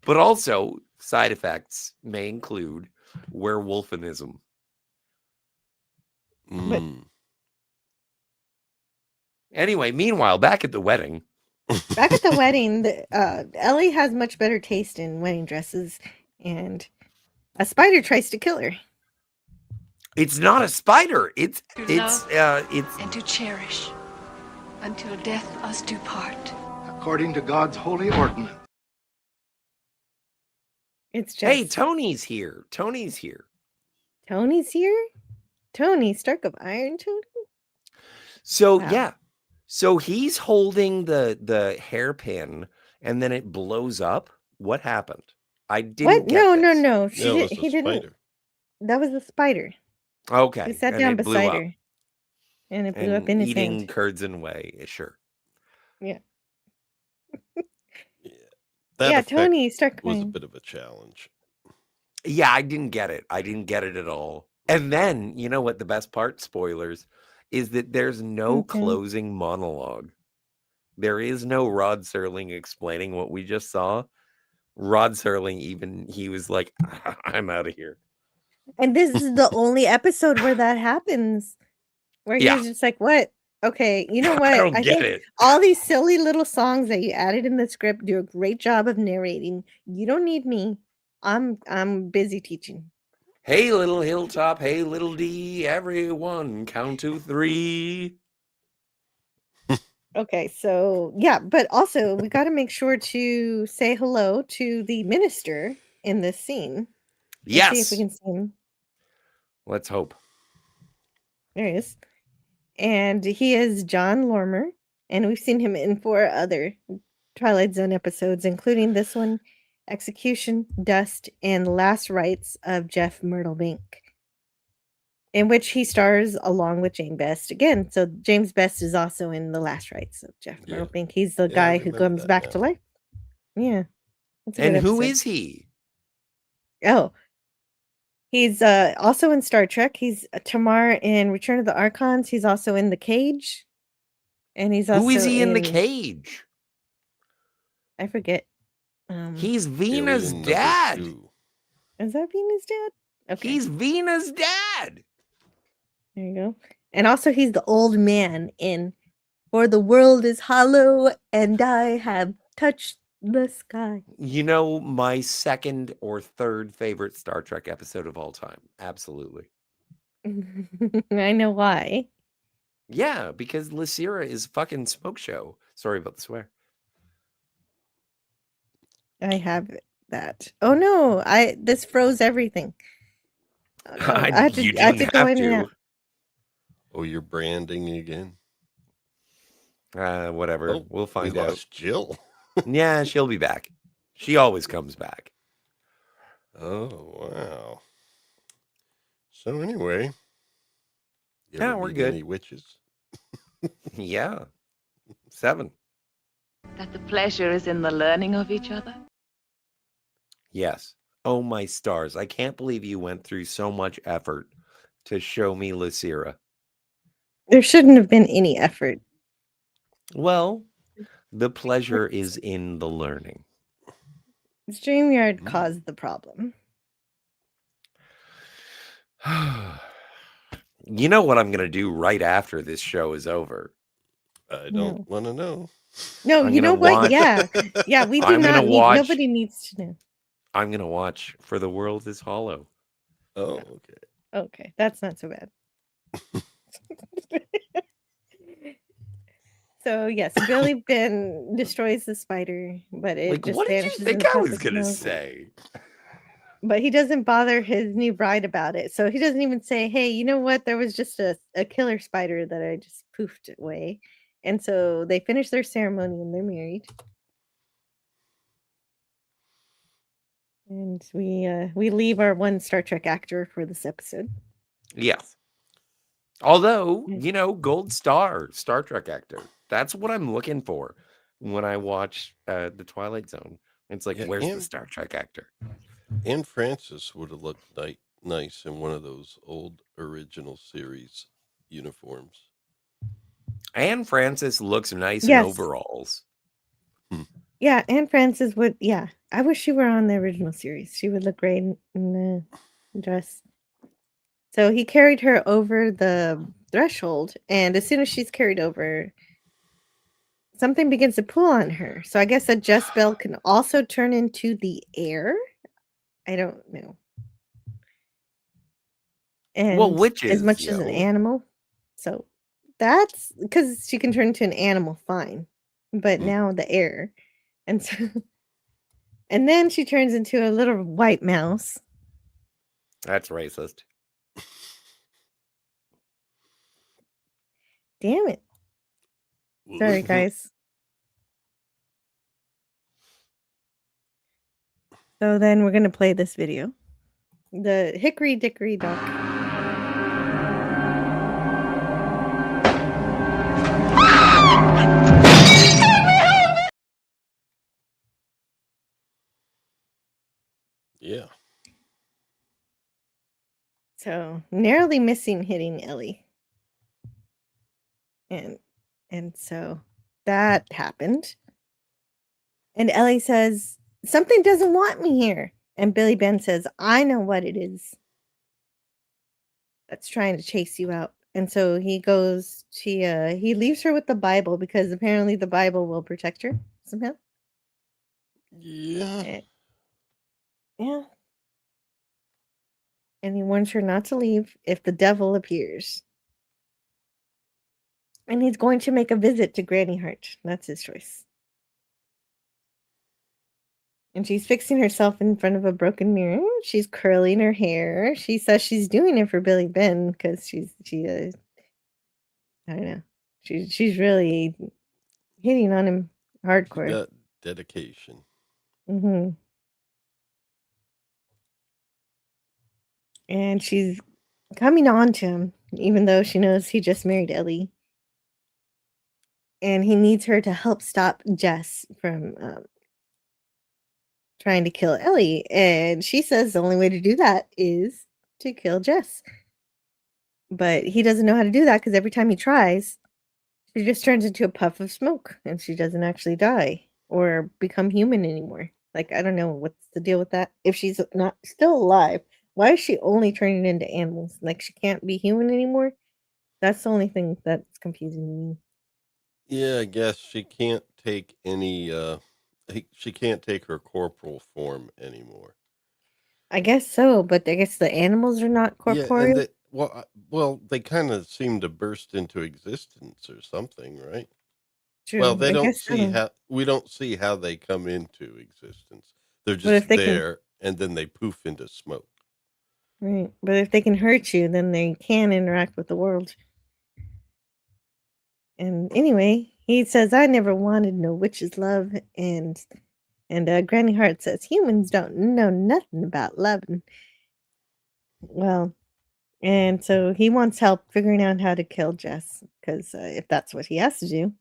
but also side effects may include werewolfinism. Anyway, meanwhile, back at the wedding. Back at the wedding, Ellie has much better taste in wedding dresses, and a spider tries to kill her. It's not a spider. It's To and to cherish until death us do part. According to God's holy ordinance. It's just Hey, Tony's here. Tony's here. Tony's here? Tony Stark of Iron Tony? So Wow. yeah. So he's holding the hairpin and then it blows up. What happened? I didn't What? get No, this. no. No, it was He a didn't. spider. That was the spider. Okay. He sat and down it blew beside up. her. And it blew And up in his eating hand. curds and whey. Sure. Yeah. That Yeah, effect Tony Stark. was a bit of a challenge. Yeah, I didn't get it. I didn't get it at all. And then, you know what the best part? Spoilers. is that there's no closing monologue. There is no Rod Serling explaining what we just saw. Rod Serling, he was like, I'm out of here. And this is the only episode where that happens. Where he's just like, what? Okay, you know what? I think it. all these silly little songs that you added in the script do a great job of narrating. You don't need me. I'm busy teaching. Hey, little hilltop. Hey, little D. Everyone, count to 3. Okay, so yeah, but also we got to make sure to say hello to the minister in this scene. Yes. See if we can see him. Let's hope. There he is. And he is John Lormer, and we've seen him in 4 other Twilight Zone episodes, including this one, Execution, Dust, and Last Rites of Jeff Myrtlebink, in which he stars along with James Best again. So James Best is also in The Last Rites of Jeff Myrtlebink. He's the guy who comes back to life. Yeah. And who is he? Oh, he's also in Star Trek. He's Tamar in Return of the Archons. He's also in The Cage. And he's also Who is he in The Cage? I forget. He's Vena's dad. Is that Vena's dad? Okay. He's Vena's dad. There you go. And also he's the old man in For the World is Hollow and I Have Touched the Sky. You know, my 2nd or 3rd favorite Star Trek episode of all time. Absolutely. I know why. Yeah, because Lysira is fucking smoke show. Sorry about the swear. I have that. Oh no, this froze everything. Oh, no. I have to go in and out. Oh, you're branding again? Whatever. Oh, we'll find we out. lost Jill. Yeah, she'll be back. She always comes back. Oh, wow. So anyway. Yeah, we're good. Any witches? Yeah. 7. That the pleasure is in the learning of each other? Yes. Oh, my stars. I can't believe you went through so much effort to show me Lysira. There shouldn't have been any effort. Well, the pleasure is in the learning. StreamYard caused the problem. You know what I'm going to do right after this show is over? I don't want to know. No, you know what? Yeah. Yeah, we do not need, nobody needs to know. I'm going to watch For the World is Hollow. Oh, okay. Okay, that's not so bad. So yes, Billy Ben destroys the spider, but it just what did you vanishes. think I was gonna say? But he doesn't bother his new bride about it. So he doesn't even say, hey, you know what? There was just a killer spider that I just poofed away. And so they finish their ceremony and they're married. And we leave our one Star Trek actor for this episode. Yes. Although, you know, gold star Star Trek actor. That's what I'm looking for when I watch the Twilight Zone. It's like, where's the Star Trek actor? Anne Francis would have looked nice in one of those old original series uniforms. Anne Francis looks nice in overalls. Yeah, Anne Francis would. Yeah, I wish she were on the original series. She would look great in the dress. So he carried her over the threshold, and as soon as she's carried over, something begins to pull on her. So I guess that Jess-Belle can also turn into the air. I don't know. And witches, as much as an animal. So that's because she can turn into an animal fine. But now the air. And so and then she turns into a little white mouse. That's racist. Damn it. Sorry, guys. So then we're going to play this video. The Hickory Dickory Dock. Yeah. So narrowly missing hitting Ellie. And so that happened. And Ellie says, something doesn't want me here. And Billy Ben says, I know what it is that's trying to chase you out. And so he leaves her with the Bible because apparently the Bible will protect her somehow. Yeah. Yeah. And he warns her not to leave if the devil appears. And he's going to make a visit to Granny Hart. That's his choice. And she's fixing herself in front of a broken mirror. She's curling her hair. She says she's doing it for Billy Ben because I don't know. She's really hitting on him hardcore. She's got dedication. Mm-hmm. And she's coming on to him, even though she knows he just married Ellie. And he needs her to help stop Jess from trying to kill Ellie. And she says the only way to do that is to kill Jess. But he doesn't know how to do that because every time he tries, she just turns into a puff of smoke and she doesn't actually die or become human anymore. Like, I don't know what's the deal with that. If she's not still alive, why is she only turning into animals? Like, she can't be human anymore? That's the only thing that's confusing to me. Yeah, I guess she can't take any, she can't take her corporal form anymore. I guess so, but I guess the animals are not corporeal. Yeah, and they kind of seem to burst into existence or something, right? True. Well, they I don't guess see so. we don't see how they come into existence. They're But if just they there, and then they poof into smoke. Right. But if they can hurt you, then they can interact with the world. And anyway, he says, I never wanted no witch's love. And Granny Hart says, humans don't know nothing about loving. Well, and so he wants help figuring out how to kill Jess. Because if that's what he has to do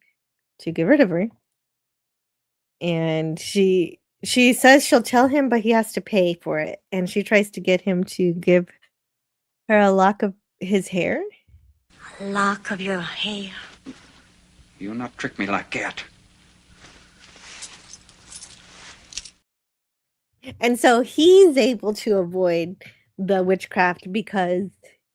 to get rid of her. And she says she'll tell him, but he has to pay for it. And she tries to get him to give her a lock of his hair. A lock of your hair. You'll not trick me like that. And so he's able to avoid the witchcraft because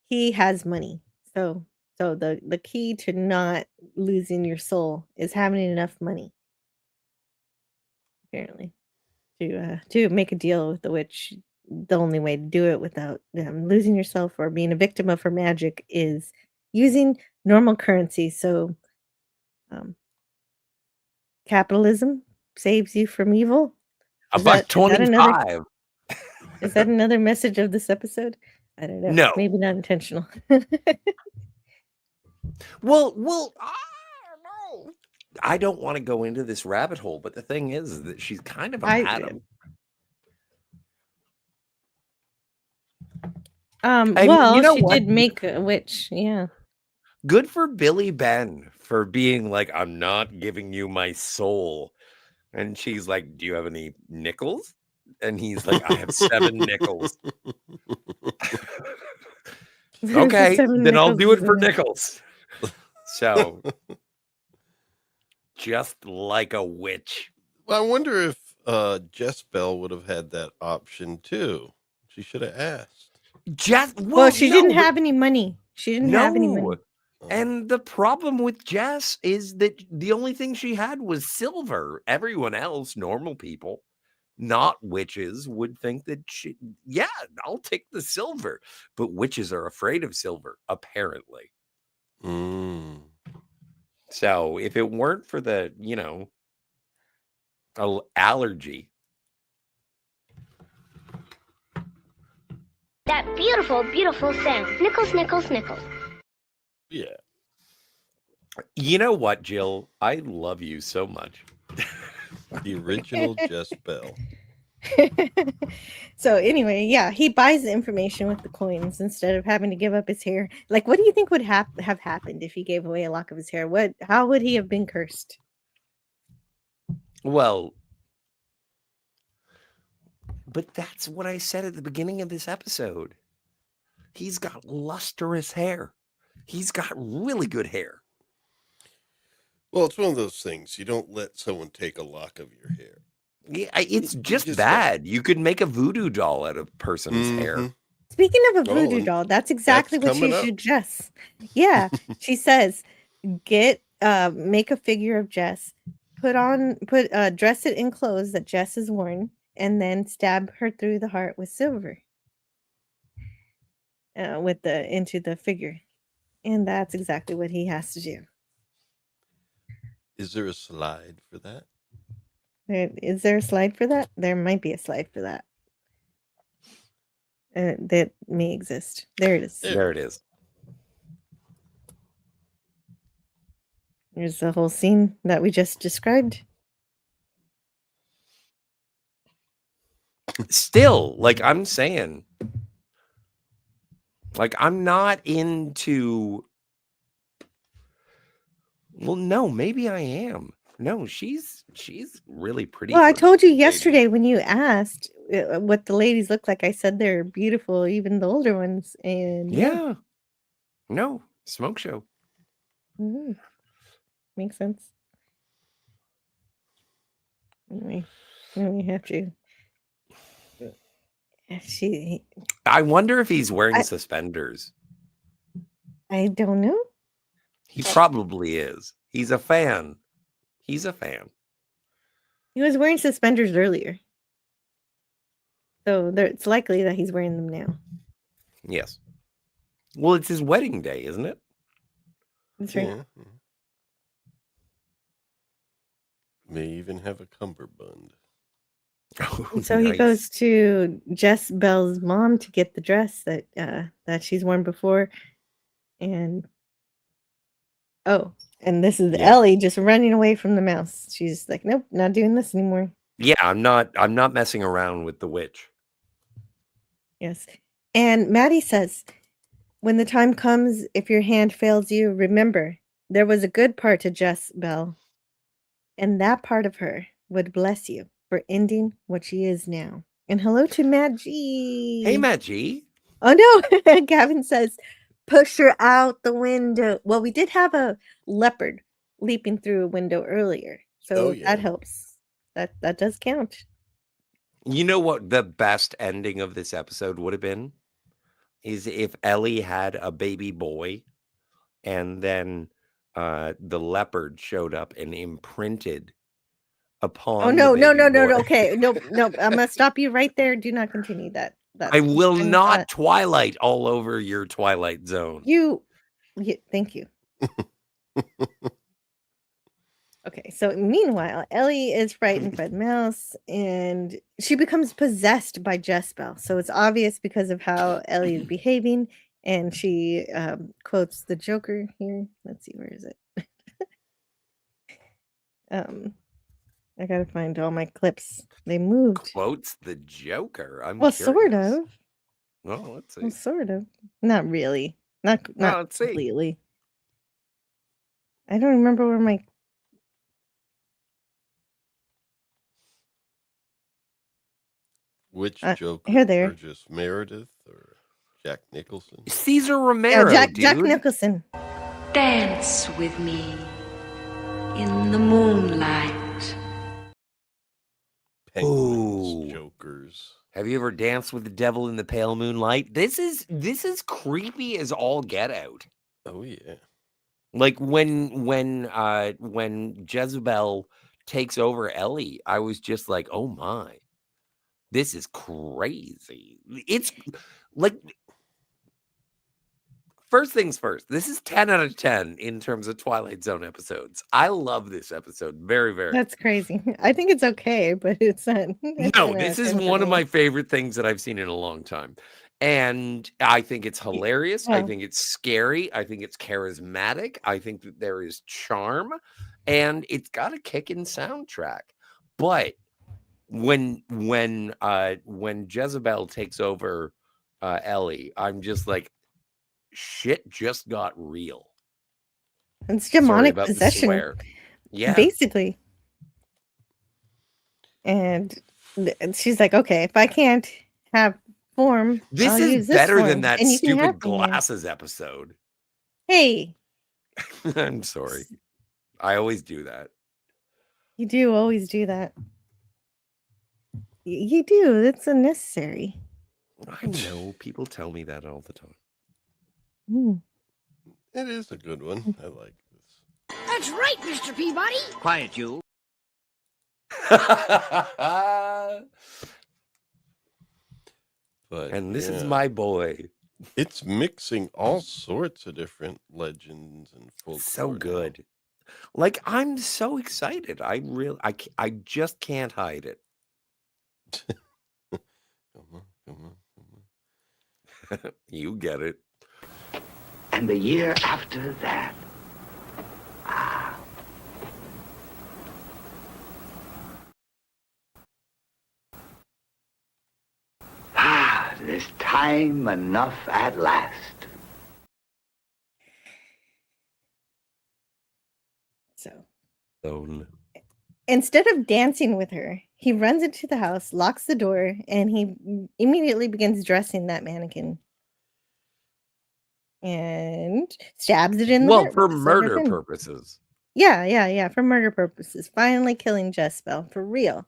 he has money. So the key to not losing your soul is having enough money. Apparently, to make a deal with the witch, the only way to do it without losing yourself or being a victim of her magic is using normal currency. So, capitalism saves you from evil. $1.25. Is that another message of this episode? I don't know. No. Maybe not intentional. Well, I don't know. I don't want to go into this rabbit hole, but the thing is that she's kind of a madam. She did make a witch, yeah. Good for Billy Ben for being like, I'm not giving you my soul. And she's like, do you have any nickels? And he's like, I have 7 nickels. Okay, then I'll do it for nickels. So, just like a witch. Well, I wonder if Jess-Belle would have had that option too. She should have asked. She didn't have any money. She didn't have any money. And the problem with Jess is that the only thing she had was silver. Everyone else, normal people, not witches, would think that I'll take the silver. But witches are afraid of silver, apparently. So if it weren't for the, allergy. That beautiful, beautiful sound. Nickels, nickels, nickels. Yeah. You know what, Jill? I love you so much. The original Jess-Belle. So anyway, yeah, he buys the information with the coins instead of having to give up his hair. Like, what do you think would have happened if he gave away a lock of his hair? How would he have been cursed? Well, but that's what I said at the beginning of this episode. He's got lustrous hair. He's got really good hair. Well, it's one of those things. You don't let someone take a lock of your hair. Yeah, it's just bad. You could make a voodoo doll out of a person's hair. Speaking of a voodoo doll, that's exactly what she should Jess. Yeah, she says, make a figure of Jess, dress it in clothes that Jess has worn, and then stab her through the heart with silver, into the figure, and that's exactly what he has to do. Is there a slide for that? Is there a slide for that? There might be a slide for that. That may exist. There it is. There it is. There's the whole scene that we just described. Still, like I'm saying, like I'm not into. Well, no, maybe I am. No, she's really pretty. Well, I told you yesterday when you asked what the ladies look like. I said they're beautiful, even the older ones. And yeah. No, smoke show. Mm-hmm. Makes sense. Anyway, we have to. I wonder if he's wearing suspenders. I don't know. He probably is. He's a fan. He's a fan. He was wearing suspenders earlier. So it's likely that he's wearing them now. Yes. Well, it's his wedding day, isn't it? That's right. Yeah. May even have a cummerbund. So he goes to Jess-Belle's mom to get the dress that she's worn before. And this is Ellie just running away from the mouse. She's like, nope, not doing this anymore. Yeah, I'm not messing around with the witch. Yes. And Maddie says, when the time comes, if your hand fails you, remember, there was a good part to Jess-Belle. And that part of her would bless you for ending what she is now. And hello to Matt G. Hey, Matt G. Oh, no. Gavin says, push her out the window. Well, we did have a leopard leaping through a window earlier. So that helps. That does count. You know what the best ending of this episode would have been? Is if Ellie had a baby boy and then the leopard showed up and imprinted upon. Oh, no. Okay. No. I'm going to stop you right there. Do not continue that. I will not Twilight all over your Twilight Zone. Thank you. Okay, so meanwhile, Ellie is frightened by the mouse and she becomes possessed by Jess-Belle. So it's obvious because of how Ellie is behaving. And she quotes the Joker here. Let's see, where is it? I gotta find all my clips. They moved. Quotes the Joker. Well, sort of. Well, let's see. Well, sort of. Not really. Not completely. I don't remember where my. Which Joker? Here they are. Burgess Meredith or Jack Nicholson? Caesar Romero. Jack Nicholson. Dance with me in the moonlight. Penguins, Jokers. Have you ever danced with the devil in the pale moonlight? This is creepy as all get out. Oh yeah. Like when Jezebel takes over Ellie, I was just like, oh my, this is crazy. It's like, first things first, this is 10 out of 10 in terms of Twilight Zone episodes. I love this episode very, very. That's crazy. I think it's okay, but it's not. No, this is one of my favorite things that I've seen in a long time. And I think it's hilarious. Yeah. I think it's scary. I think it's charismatic. I think that there is charm and it's got a kicking soundtrack. But when Jezebel takes over Ellie, I'm just like, shit just got real. It's demonic possession. Yeah. Basically. And she's like, okay, if I can't have form, this I'll is use better form, than that and you can stupid have me. glasses episode. Hey. I'm sorry. I always do that. You do always do that. You do. That's unnecessary. I know. People tell me that all the time. Mm. It is a good one. I like this. That's right, Mr. Peabody. Quiet, you. But And this is my boy. It's mixing all sorts of different legends and folklore. So good. Like, I'm so excited. I just can't hide it. Come on. You get it. And the year after that. This time enough at last. So, instead of dancing with her, he runs into the house, locks the door, and he immediately begins dressing that mannequin. And stabs it in the heart for with a silver murder pin. purposes. Yeah, for murder purposes. Finally killing Jess-Belle for real.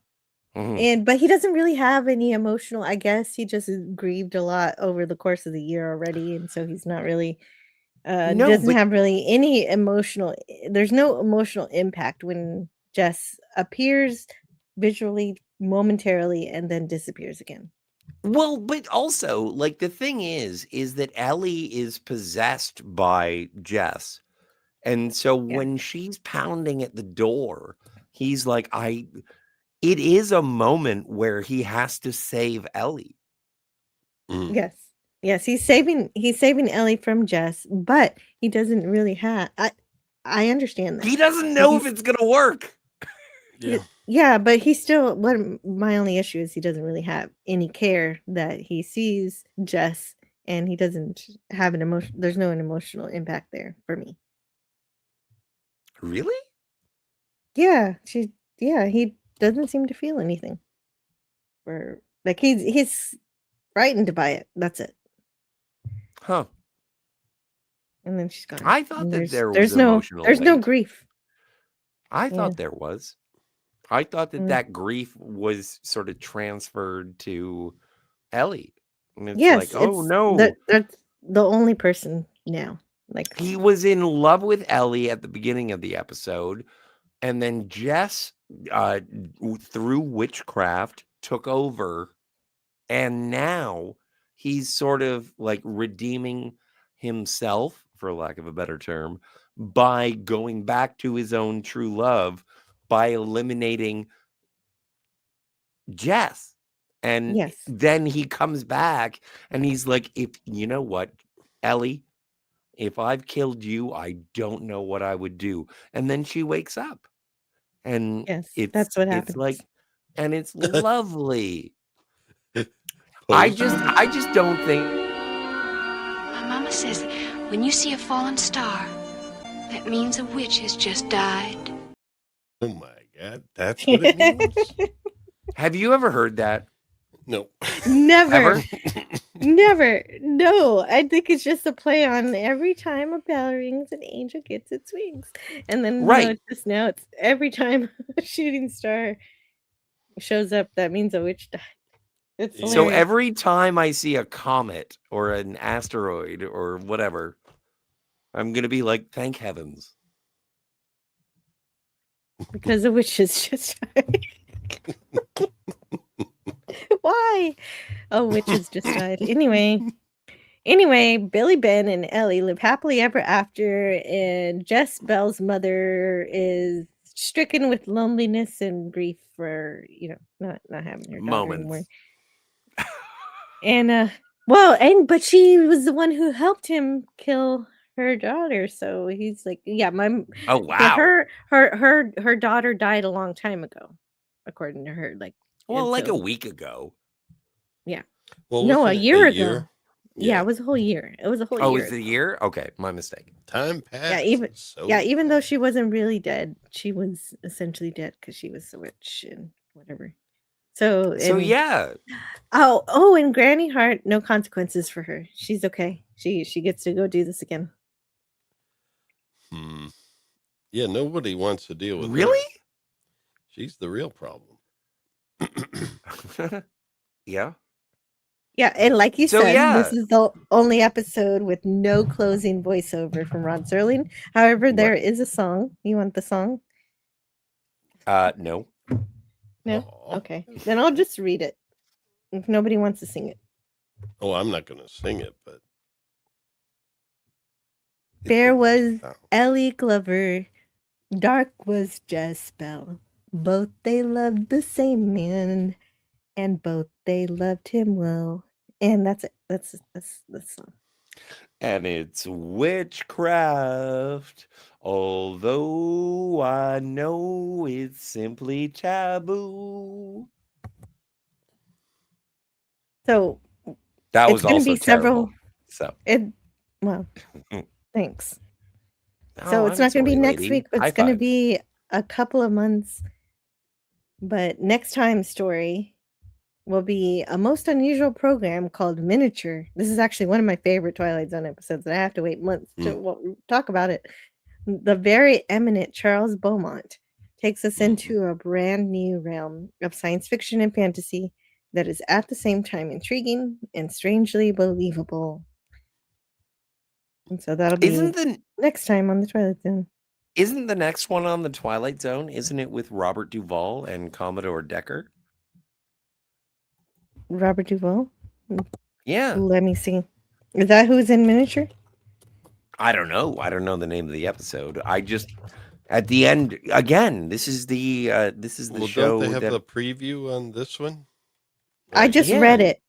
But he doesn't really have any emotional, I guess he just grieved a lot over the course of the year already, and so he's not really doesn't have really any emotional, there's no emotional impact when Jess appears visually momentarily and then disappears again. Well, but also, like, the thing is that Ellie is possessed by Jess. And so when she's pounding at the door, he's like, it is a moment where he has to save Ellie. Yes, he's saving Ellie from Jess, but he doesn't really have, I understand that. He doesn't know if it's gonna work. Yeah, but he still, my only issue is he doesn't really have any care that he sees Jess, and he doesn't have an emotion. There's no emotional impact there for me. Really? Yeah, he doesn't seem to feel anything. Or like he's frightened by it. That's it. Huh. And then she's gone. I thought that there's no grief. I thought there was. I thought that grief was sort of transferred to Ellie. And it's like, oh no. That's the only person now. Like, he was in love with Ellie at the beginning of the episode, and then Jess, through witchcraft, took over, and now he's sort of like redeeming himself, for lack of a better term, by going back to his own true love by eliminating Jess. And then he comes back and he's like, if you know what, Ellie, if I've killed you, I don't know what I would do. And then she wakes up. And that's what happens. It's like, and it's lovely. I just don't think. My mama says that when you see a fallen star, that means a witch has just died. Oh my God, that's what it means? Have you ever heard that? No. Never. Never. No. I think it's just a play on every time a bell rings, an angel gets its wings. And then now it's every time a shooting star shows up, that means a witch died. It's hilarious. So every time I see a comet or an asteroid or whatever, I'm going to be like, thank heavens. Because a witch is just why? Oh, witches just died. Anyway, Billy, Ben, and Ellie live happily ever after, and Jess-Belle's mother is stricken with loneliness and grief for, not having her daughter anymore. And but she was the one who helped him kill her daughter, so he's like, oh wow, her daughter died a long time ago, according to her, like a week ago. Yeah. Well, no, a year ago. Year? Yeah, it was a whole year. It was a whole year. Oh, it's a year? Okay, my mistake. Time passed. Even though she wasn't really dead, she was essentially dead because she was a witch and whatever. So yeah. Oh, and Granny Hart, no consequences for her. She's okay. She gets to go do this again. Yeah, nobody wants to deal with Really? her. She's the real problem. Yeah. Yeah, and like you So, said, this yeah. is the only episode with no closing voiceover from Rod Serling. However, there What? is a song. You want the song? No. No? Aw. Okay. Then I'll just read it if nobody wants to sing it. Oh, I'm not going to sing it, but Fair was Ellie Glover, dark was Jess-Belle. Both they loved the same man, and both they loved him well. And that's it. That's the song. And it's witchcraft, although I know it's simply taboo. So That it's was going to also be several. terrible. Well, thanks. No, So it's I'm not going to be sorry, next lady. week, but High it's going to five. be a couple of months. But next time's story will be a most unusual program called Miniature. This is actually one of my favorite Twilight Zone episodes, and I have to wait months to talk about it. The very eminent Charles Beaumont takes us into a brand new realm of science fiction and fantasy that is at the same time intriguing and strangely believable. And so that'll be next time on the Twilight Zone. Isn't the next one on the Twilight Zone? Isn't it with Robert Duvall and Commodore Decker? Robert Duvall? Yeah. Let me see. Is that who's in Miniature? I don't know. I don't know the name of the episode. I just at the end again. This is the show. Don't they have that the preview on this one? I just read it.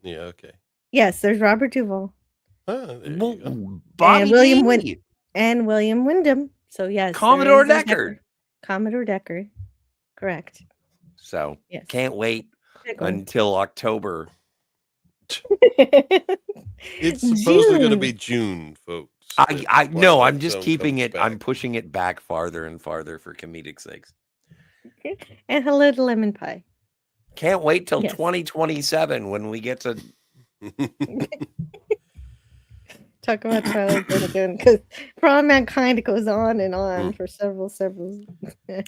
Yeah. Okay. Yes, there's Robert Duvall. There you go. Bobby D. And William Wyndham. So yes, Commodore there is a Decker. Commodore Decker. Correct. So yes. Can't wait until October. It's supposedly going to be June, folks. I know. I'm just Zone keeping comes it. back. I'm pushing it back farther and farther for comedic sakes. And hello to Lemon Pie. Can't wait till 2027 when we get to talk about Twilight Zone again, because For All Mankind goes on and on for several.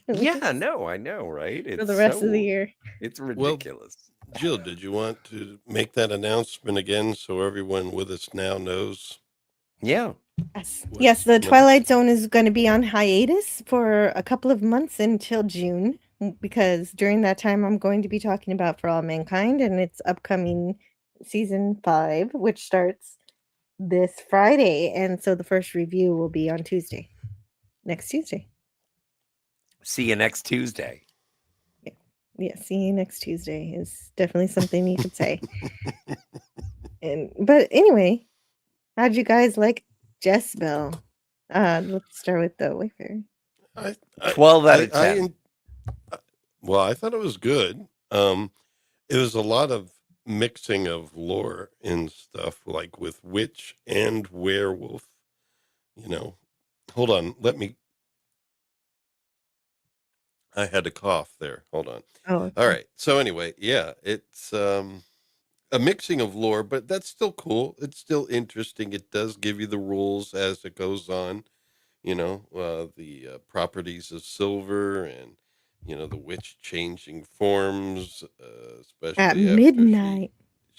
Yeah, no, I know, right? For the rest of the year. It's ridiculous. Well, Jill, did you want to make that announcement again so everyone with us now knows? Yeah. Yes, the Twilight Zone is going to be on hiatus for a couple of months until June, because during that time I'm going to be talking about For All Mankind and its upcoming season 5, which starts this Friday. And so the first review will be on Tuesday. Next Tuesday. See you next Tuesday. Yeah, see you next Tuesday is definitely something you could say. But anyway, how'd you guys like Jess-Belle? Let's start with the Wayfarer. 12 out of 10. Well, I thought it was good. It was a lot of mixing of lore and stuff, like with witch and werewolf. You know, hold on. I had a cough there. Hold on. Oh, okay. All right. So anyway, yeah, it's a mixing of lore, but that's still cool. It's still interesting. It does give you the rules as it goes on. You know, the properties of silver and, you know, the witch changing forms, especially at after midnight.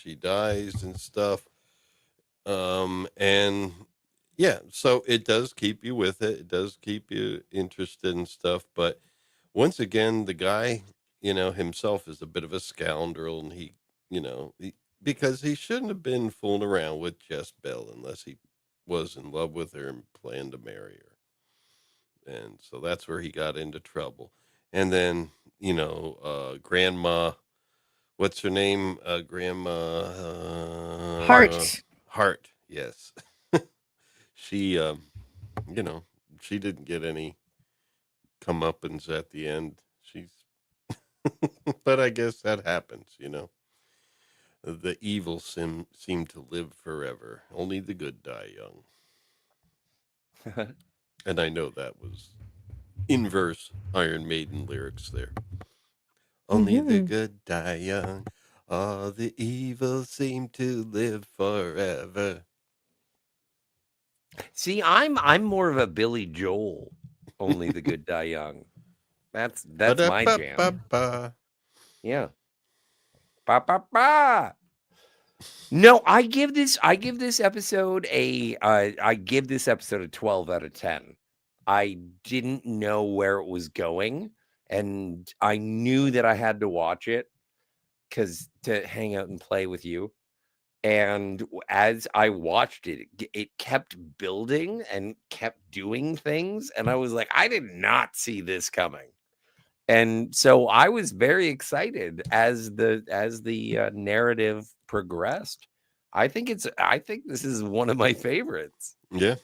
she dies and stuff. And yeah, so it does keep you with it. It does keep you interested in stuff. But once again, the guy, you know, himself is a bit of a scoundrel, and he, you know, because he shouldn't have been fooling around with Jess-Belle unless he was in love with her and planned to marry her. And so that's where he got into trouble. And then, you know, Grandma, what's her name? Grandma Hart. Hart, yes. She, you know, she didn't get any comeuppance at the end. But I guess that happens, you know. The evil seem to live forever. Only the good die young. And I know that was inverse Iron Maiden lyrics there. Only the good die young. All the evil seem to live forever. See, I'm more of a Billy Joel Only the good die young. That's my jam. Ba-da-ba-ba-ba. Yeah. Ba ba ba. No, I give this episode a 12 out of 10. I didn't know where it was going, and I knew that I had to watch it to hang out and play with you. And as I watched it, it kept building and kept doing things, and I was like, I did not see this coming. And so I was very excited as the narrative progressed. I think this is one of my favorites. Yeah.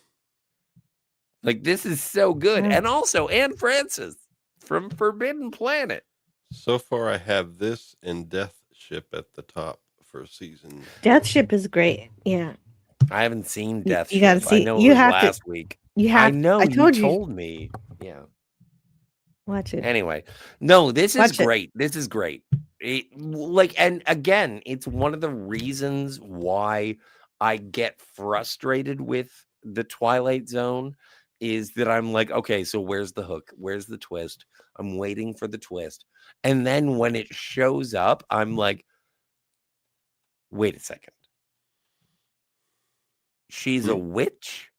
Like, this is so good. And also Anne Francis from Forbidden Planet. So far I have this and Death Ship at the top for season. Death Ship is great. Yeah. I haven't seen Death You Ship. gotta see. I know You it was have last to. week. You have. I know. I told you. Told me. Yeah. Watch it. Anyway, no, this is Watch it. great. This is great. And again, it's one of the reasons why I get frustrated with the Twilight Zone is that I'm like, okay, so where's the hook? Where's the twist? I'm waiting for the twist. And then when it shows up, I'm like, wait a second. She's a witch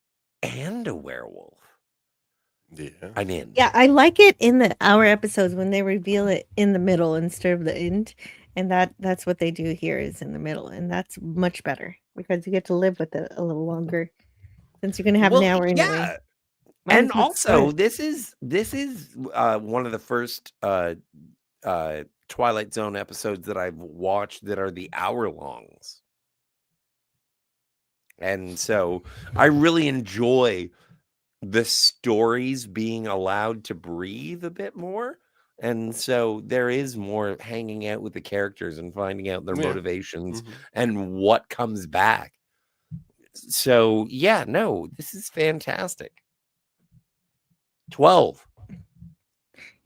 and a werewolf. Yeah. I'm in. Yeah, I like it in our episodes when they reveal it in the middle instead of the end, and that's what they do here is in the middle, and that's much better because you get to live with it a little longer since you're gonna have an hour anyway. Yeah. Might And as well also, start. this is one of the first Twilight Zone episodes that I've watched that are the hour longs, and so I really enjoy the stories being allowed to breathe a bit more. And so there is more hanging out with the characters and finding out their motivations and what comes back. So yeah, no, this is fantastic. 12.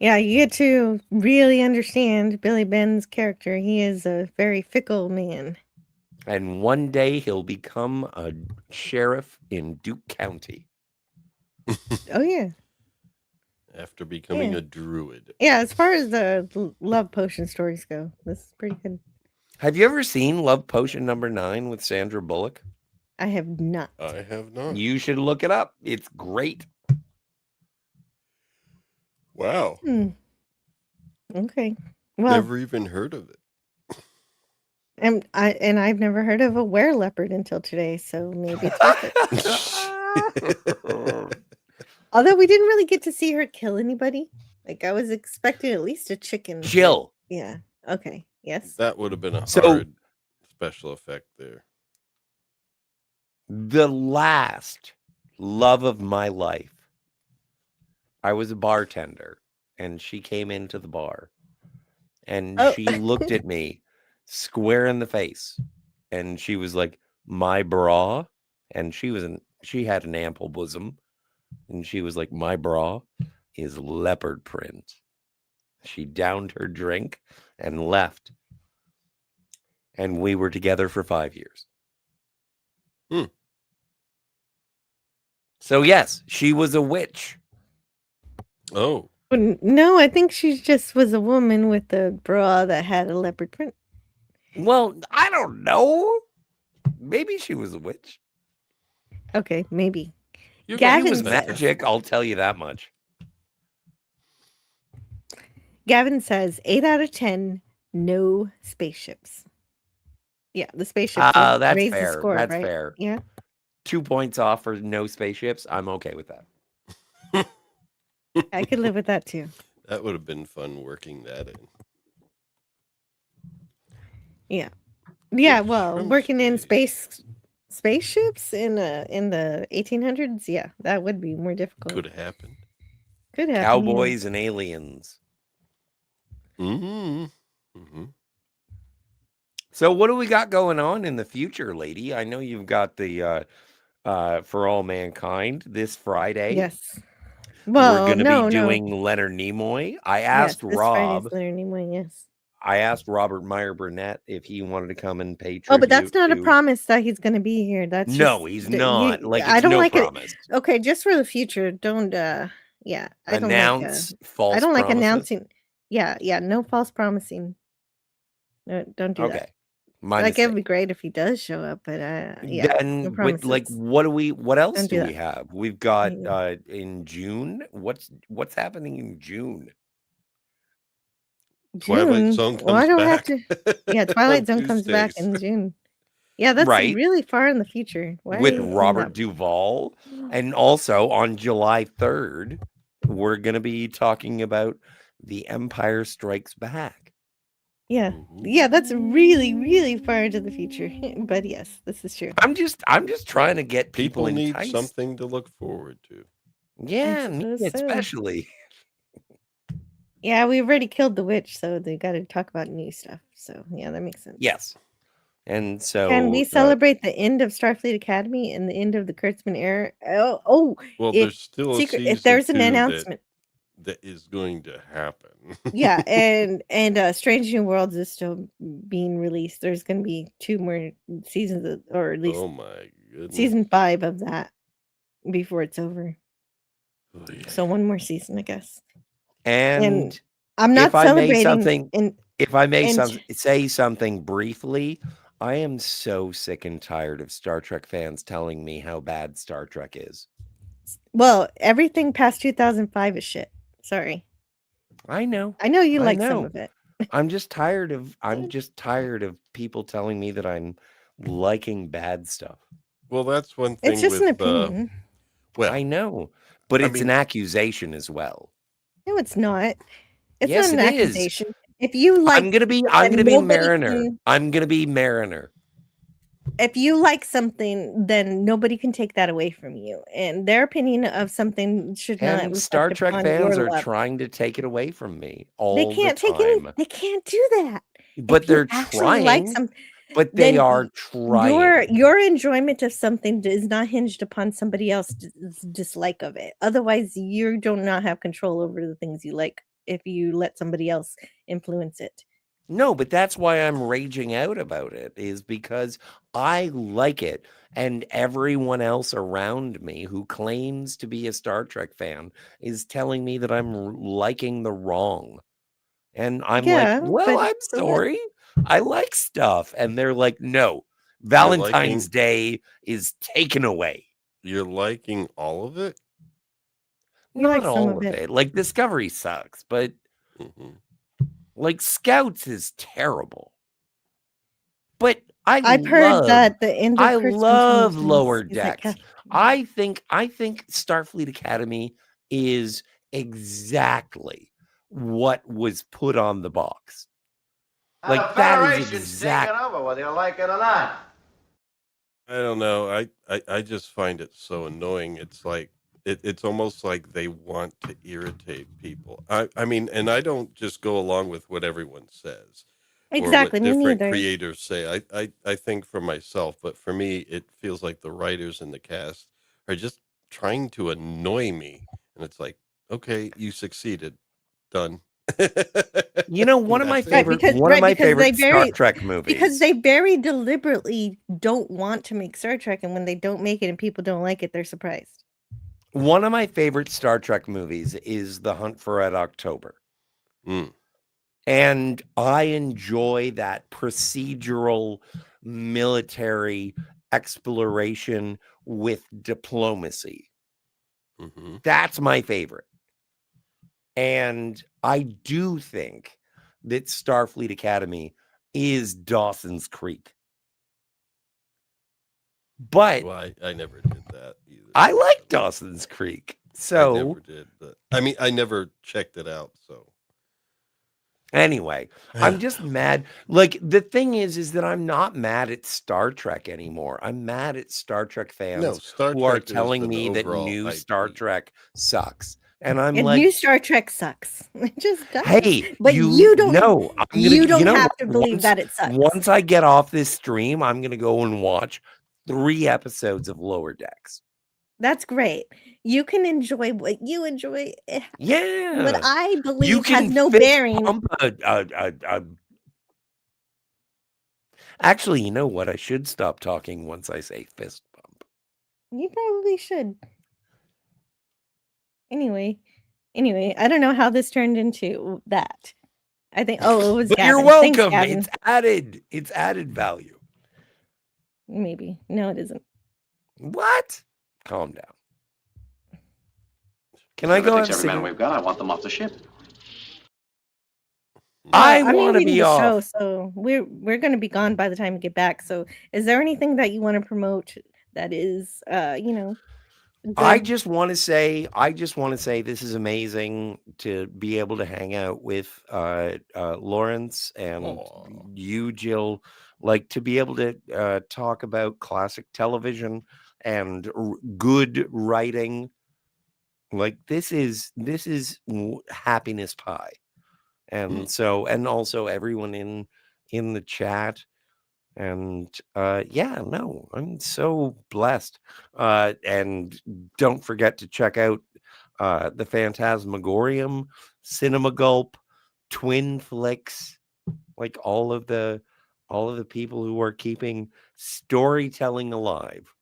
Yeah, you get to really understand Billy Ben's character. He is a very fickle man. And one day he'll become a sheriff in Duke County. Oh yeah. After becoming a druid. Yeah, as far as the love potion stories go, this is pretty good. Have you ever seen Love Potion number 9 with Sandra Bullock? I have not. I have not. You should look it up. It's great. Wow. Okay. Well, Never even heard of it. and I've never heard of a were-leopard until today, so maybe it's worth it. Although we didn't really get to see her kill anybody. Like I was expecting at least a chicken. Jill. Yeah. Okay. Yes. That would have been a hard special effect there. The last love of my life. I was a bartender and she came into the bar and she looked at me square in the face and she was like, my bra. And she had an ample bosom. And she was like, my bra is leopard print. She downed her drink and left. And we were together for 5 years. So, yes, she was a witch. Oh. No, I think she just was a woman with a bra that had a leopard print. Well, I don't know. Maybe she was a witch. Okay, maybe. Gavin was magic, I'll tell you that much. Gavin says 8 out of 10, no spaceships. Yeah, the spaceships. That's raise fair. The score, That's right? fair. Yeah. 2 points off for no spaceships. I'm okay with that. I could live with that too. That would have been fun working that in. Yeah. Yeah, well, working in spaceships in the 1800s, yeah, that would be more difficult. Could have happened. Could happen. Cowboys and aliens. So what do we got going on in the future, lady? I know you've got the For All Mankind this Friday. Yes. Well, we're going to be doing Leonard Nimoy. I asked Rob. Leonard Nimoy, yes. I asked Robert Meyer Burnett if he wanted to come and pay tribute. Oh, but that's not a promise that he's going to be here. That's no, he's not. I don't like promise. it. Okay, just for the future, don't Yeah, Announce I false don't like promises. announcing. Yeah, no false promising. No, don't do that. Okay, my Like, it'd mistake. be great if he does show up, but yeah, no Then with promises. like what else Don't do do we that. have? We've got Mhm. in June. What's happening in June? Twilight June. Zone Well, I comes don't have back to. Yeah, on Twilight Zone comes back Tuesdays. in June. Yeah, that's Right. really far in the future. Why With in that? Robert Duvall. And also on July 3rd, we're going to be talking about The Empire Strikes Back. Yeah. Yeah, that's really, really far into the future. But yes, this is true. I'm just trying to get people need enticed. something to look forward to. Yeah, I me suppose so. especially. Yeah, we've already killed the witch, so they got to talk about new stuff. So yeah, that makes sense. Yes. And so Can we celebrate the end of Starfleet Academy and the end of the Kurtzman era? Oh, Well, if there's still a secret, season if there's an 2 announcement. that is going to happen. Yeah, and Strange New Worlds is still being released. There's going to be 2 more seasons, or at least Oh my goodness. season 5 of that before it's over. Oh, yeah. So 1 more season, I guess. And I'm not if I may celebrating. say something briefly, I am so sick and tired of Star Trek fans telling me how bad Star Trek is. Well, everything past 2005 is shit. Sorry. I know. I know you like some of it. I'm just tired of people telling me that I'm liking bad stuff. Well, that's one thing. It's just an opinion. Well, I know, but it's an accusation as well. No, it's not. It's Yes, not an it is. accusation. If you like, I'm gonna be Mariner. I'm gonna be Mariner. If you like something, then nobody can take that away from you. And their opinion of something should not. And Star Trek fans are trying to take it away from me all They can't the time. They can't do that. But they're trying. But they are trying. Your enjoyment of something is not hinged upon somebody else's dislike of it. Otherwise, you do not have control over the things you like if you let somebody else influence it. No, but that's why I'm raging out about it, is because I like it. And everyone else around me who claims to be a Star Trek fan is telling me that I'm liking the wrong. And I'm like, well, I'm sorry. I like stuff. And they're like, no, Valentine's Day is taken away. You're liking all of it? Not all of it. Like Discovery sucks, but like Scouts is terrible. But I've heard that the end of I love Lower Decks. I think Starfleet Academy is exactly what was put on the box. Like that is exactly over, whether you like it or not. I don't know. I just find it so annoying. It's like it's almost like they want to irritate people. I mean, and I don't just go along with what everyone says. Exactly, or what me different neither. creators say. I think for myself, but for me, it feels like the writers and the cast are just trying to annoy me, and it's like, okay, you succeeded, done. You know, one of my favorite Star Trek movies. Because they very deliberately don't want to make Star Trek, and when they don't make it and people don't like it, they're surprised. One of my favorite Star Trek movies is The Hunt for Red October. And I enjoy that procedural military exploration with diplomacy. That's my favorite. And I do think that Starfleet Academy is Dawson's Creek. But I never did that either. I like Dawson's Creek. So I never did, but I mean, I never checked it out. So anyway, I'm just mad. Like the thing is that I'm not mad at Star Trek anymore. I'm mad at Star Trek fans who are telling me that new Star Trek sucks. And I'm like, new Star Trek sucks. It just does. Hey, but you don't know. You don't have to believe that it sucks. Once I get off this stream, I'm gonna go and watch 3 episodes of Lower Decks. That's great. You can enjoy what you enjoy. Yeah. What I believe has no bearing. Actually, you know what? I should stop talking once I say fist bump. You probably should. Anyway, I don't know how this turned into that. I think. Oh, it was. But Gavin. you're welcome. Thanks, Gavin. It's added value. Maybe. No, it isn't. What? Calm down. Can I go have every man we've got? I want them off the ship. I I'm want to reading be the off. show, so we're going to be gone by the time we get back. So, is there anything that you want to promote that is, good? I just want to say this is amazing to be able to hang out with Lawrence and you, Jill, like to be able to talk about classic television and good writing. Like this is happiness pie. And so, and also everyone in the chat. And I'm so blessed. And don't forget to check out the Phantasmagorium, Cinema Gulp, Twin Flicks, like all of the people who are keeping storytelling alive.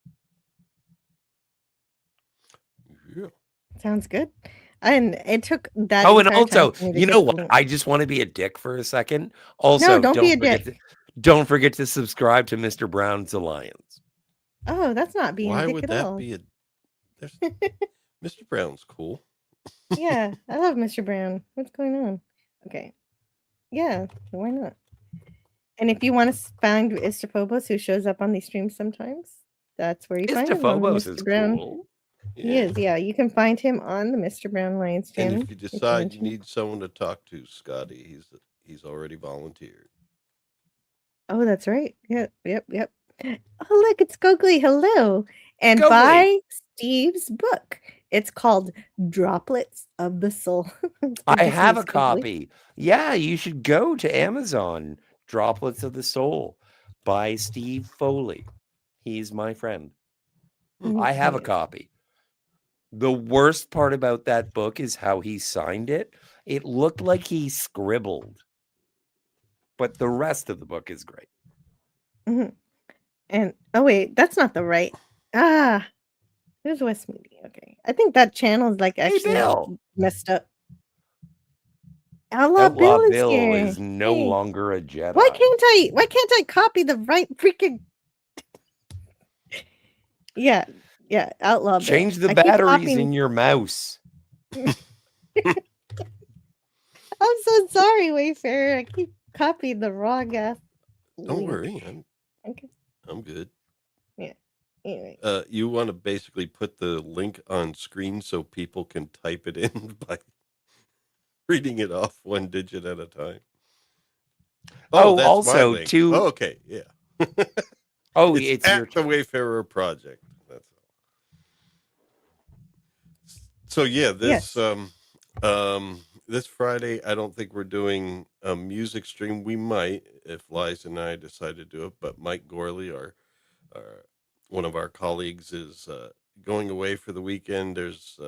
Yeah. Sounds good. And it took that. Oh, and entire time also, for me to you get know the what? link. I just want to be a dick for a second. Also, No, don't be a dick. Don't forget to subscribe to Mr. Brown's Alliance. Oh, that's not being Why a dick would at that all. be Mr. Brown's cool. Yeah, I love Mr. Brown. What's going on? Okay. Yeah, why not? And if you want to find Mr. Phobos, who shows up on these streams sometimes, that's where you find Mr. him. On the Phobos Mr. is Brown. cool. He is, yeah. You can find him on the Mr. Brown Lions channel. And if you decide you need someone to talk to, Scotty, he's already volunteered. Oh, that's right. Yep. Oh, look, it's Gogly. Hello. And Gogly. buy Steve's book. It's called Droplets of the Soul. I have a copy. Yeah, you should go to Amazon. Droplets of the Soul by Steve Foley. He's my friend. I have a copy. The worst part about that book is how he signed it. It looked like he scribbled. But the rest of the book is great. Mm-hmm. And oh wait, that's not the right. There's West Media. Okay, I think that channel is like actually messed up. Outlaw Bill is no longer a Jedi. Why can't I copy the right freaking? Yeah. Outlaw Bill. Change the batteries in your mouse. I'm so sorry, Wayfarer. I keep copying the wrong ass. Don't worry. I'm good. Yeah. Anyway. You want to basically put the link on screen so people can type it in by reading it off one digit at a time. Oh, that's also my link. too. Oh, okay, yeah. it's at the Wayfarer Project. That's all. So yeah, this this Friday, I don't think we're doing a music stream. We might if Liza and I decide to do it, but Mike Gorley, our one of our colleagues, is going away for the weekend. There's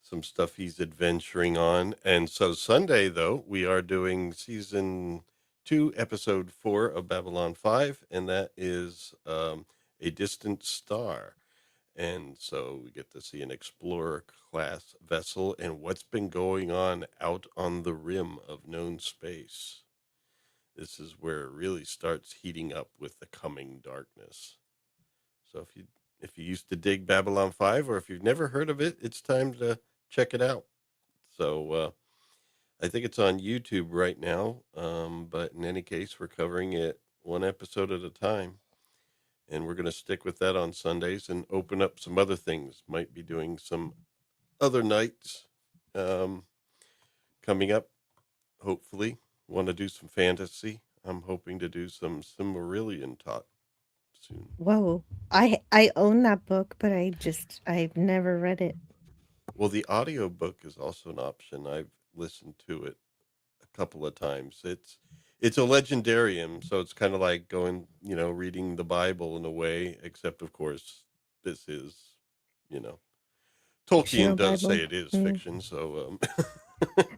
some stuff he's adventuring on. And so Sunday, though, we are doing season 2, episode 4 of Babylon 5, and that is A Distant Star. And so we get to see an explorer class vessel and what's been going on out on the rim of known space. This is where it really starts heating up with the coming darkness. So if you used to dig Babylon 5, or if you've never heard of it, it's time to check it out. So I think it's on YouTube right now. But in any case, we're covering it one episode at a time. And we're going to stick with that on Sundays and open up some other things. Might be doing some other nights coming up, hopefully. Want to do some fantasy. I'm hoping to do some Silmarillion talk soon. Whoa. I own that book, but I've never read it. Well, the audio book is also an option. I've listened to it a couple of times. It's a legendarium, so it's kind of like going, reading the Bible in a way, except of course this is, Tolkien does say it is fiction, so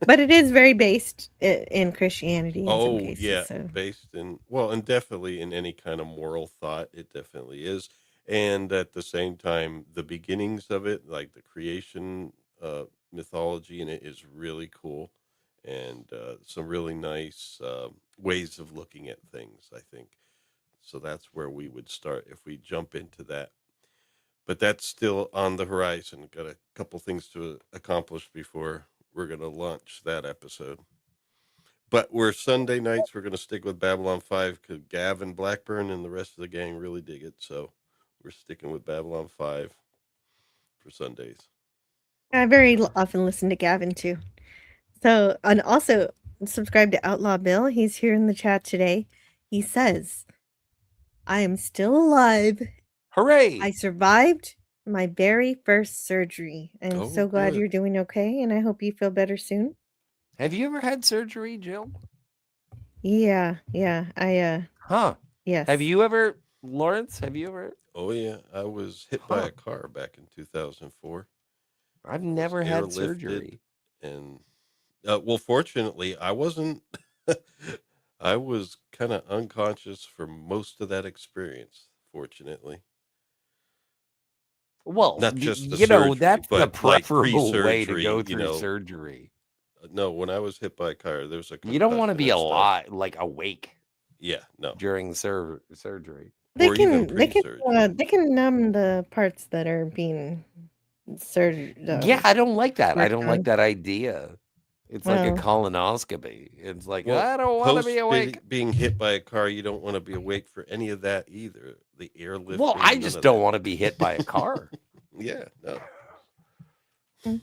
but it is very based in Christianity in some cases. Yeah, so. based in, and definitely in any kind of moral thought, it definitely is. and at the same time, the beginnings of it, like the creation mythology in it, is really cool, and some really nice ways of looking at things, I think. So that's where we would start if we jump into that. But that's still on the horizon. Got a couple things to accomplish before we're going to launch that episode. But we're Sunday nights. We're going to stick with Babylon 5 because Gavin Blackburn and the rest of the gang really dig it. So we're sticking with Babylon 5 for Sundays. I very often listen to Gavin too. So, and also subscribe to Outlaw Bill. He's here in the chat today. He says, I am still alive. Hooray! I survived my very first surgery. I'm so glad good. you're doing okay, and I hope you feel better soon. Have you ever had surgery, Jill? Yeah. Huh. Yes. Have you ever, Lawrence? Have you ever? Oh, yeah. I was hit by a car back in 2004. I've never had surgery. And, well, fortunately, I wasn't. I was kind of unconscious for most of that experience, fortunately. Well, not just the you know, surgery, that's the but like preferable way to pre-surgery, go you through know. surgery. No, when I was hit by a car, there was a You don't want to concussion be and stuff. alive, like awake Yeah, no. during surgery. They Or even can pre-surgery. they can numb the parts that are being Yeah, I don't like that. I worked don't like on. that idea. It's like a Well. colonoscopy. It's like, Well, I don't want to be awake. being hit by a car, you don't want to be awake for any of that either. The airlifting. Well, I none just of don't that. want to be hit by a car. Yeah, no. Mm.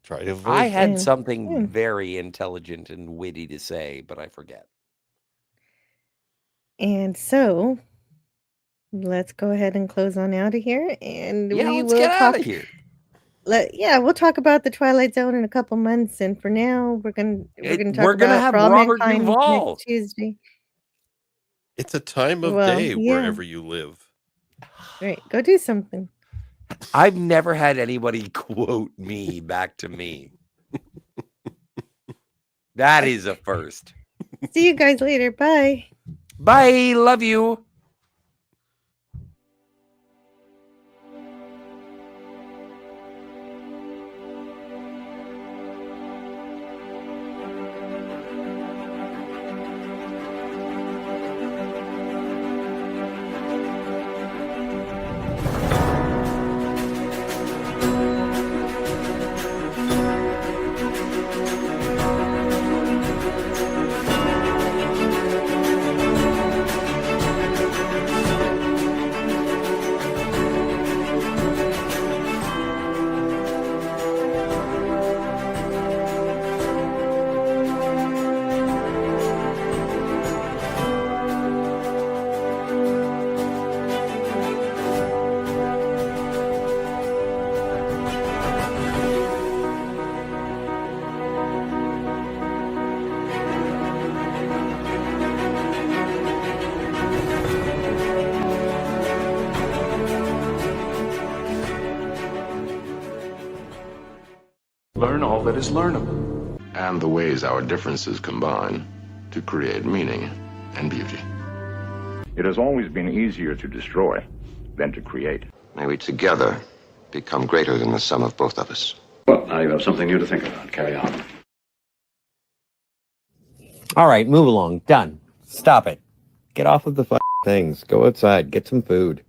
Try to avoid I had Yeah. something very intelligent and witty to say, but I forget. And so let's go ahead and close on out of here, and Yeah, we let's will get out talk. of here. We'll talk about the Twilight Zone in a couple months. And for now, we're gonna talk We're gonna about have For All Robert Mankind Duvall. next Tuesday. It's a time of Well, day yeah. wherever you live. Right, go do something. I've never had anybody quote me back to me. That is a first. See you guys later. Bye. Bye. Love you. Learn all that is learnable. And the ways our differences combine to create meaning and beauty. It has always been easier to destroy than to create. May we together become greater than the sum of both of us. Well, now you have something new to think about. Carry on. All right, move along. Done. Stop it. Get off of the things. Go outside. Get some food.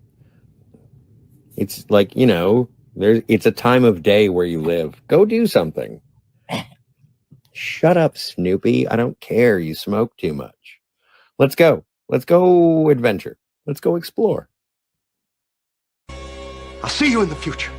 It's like, you know, it's a time of day where you live. Go do something. Shut up, Snoopy. I don't care. You smoke too much. Let's go. Let's go adventure. Let's go explore. I'll see you in the future.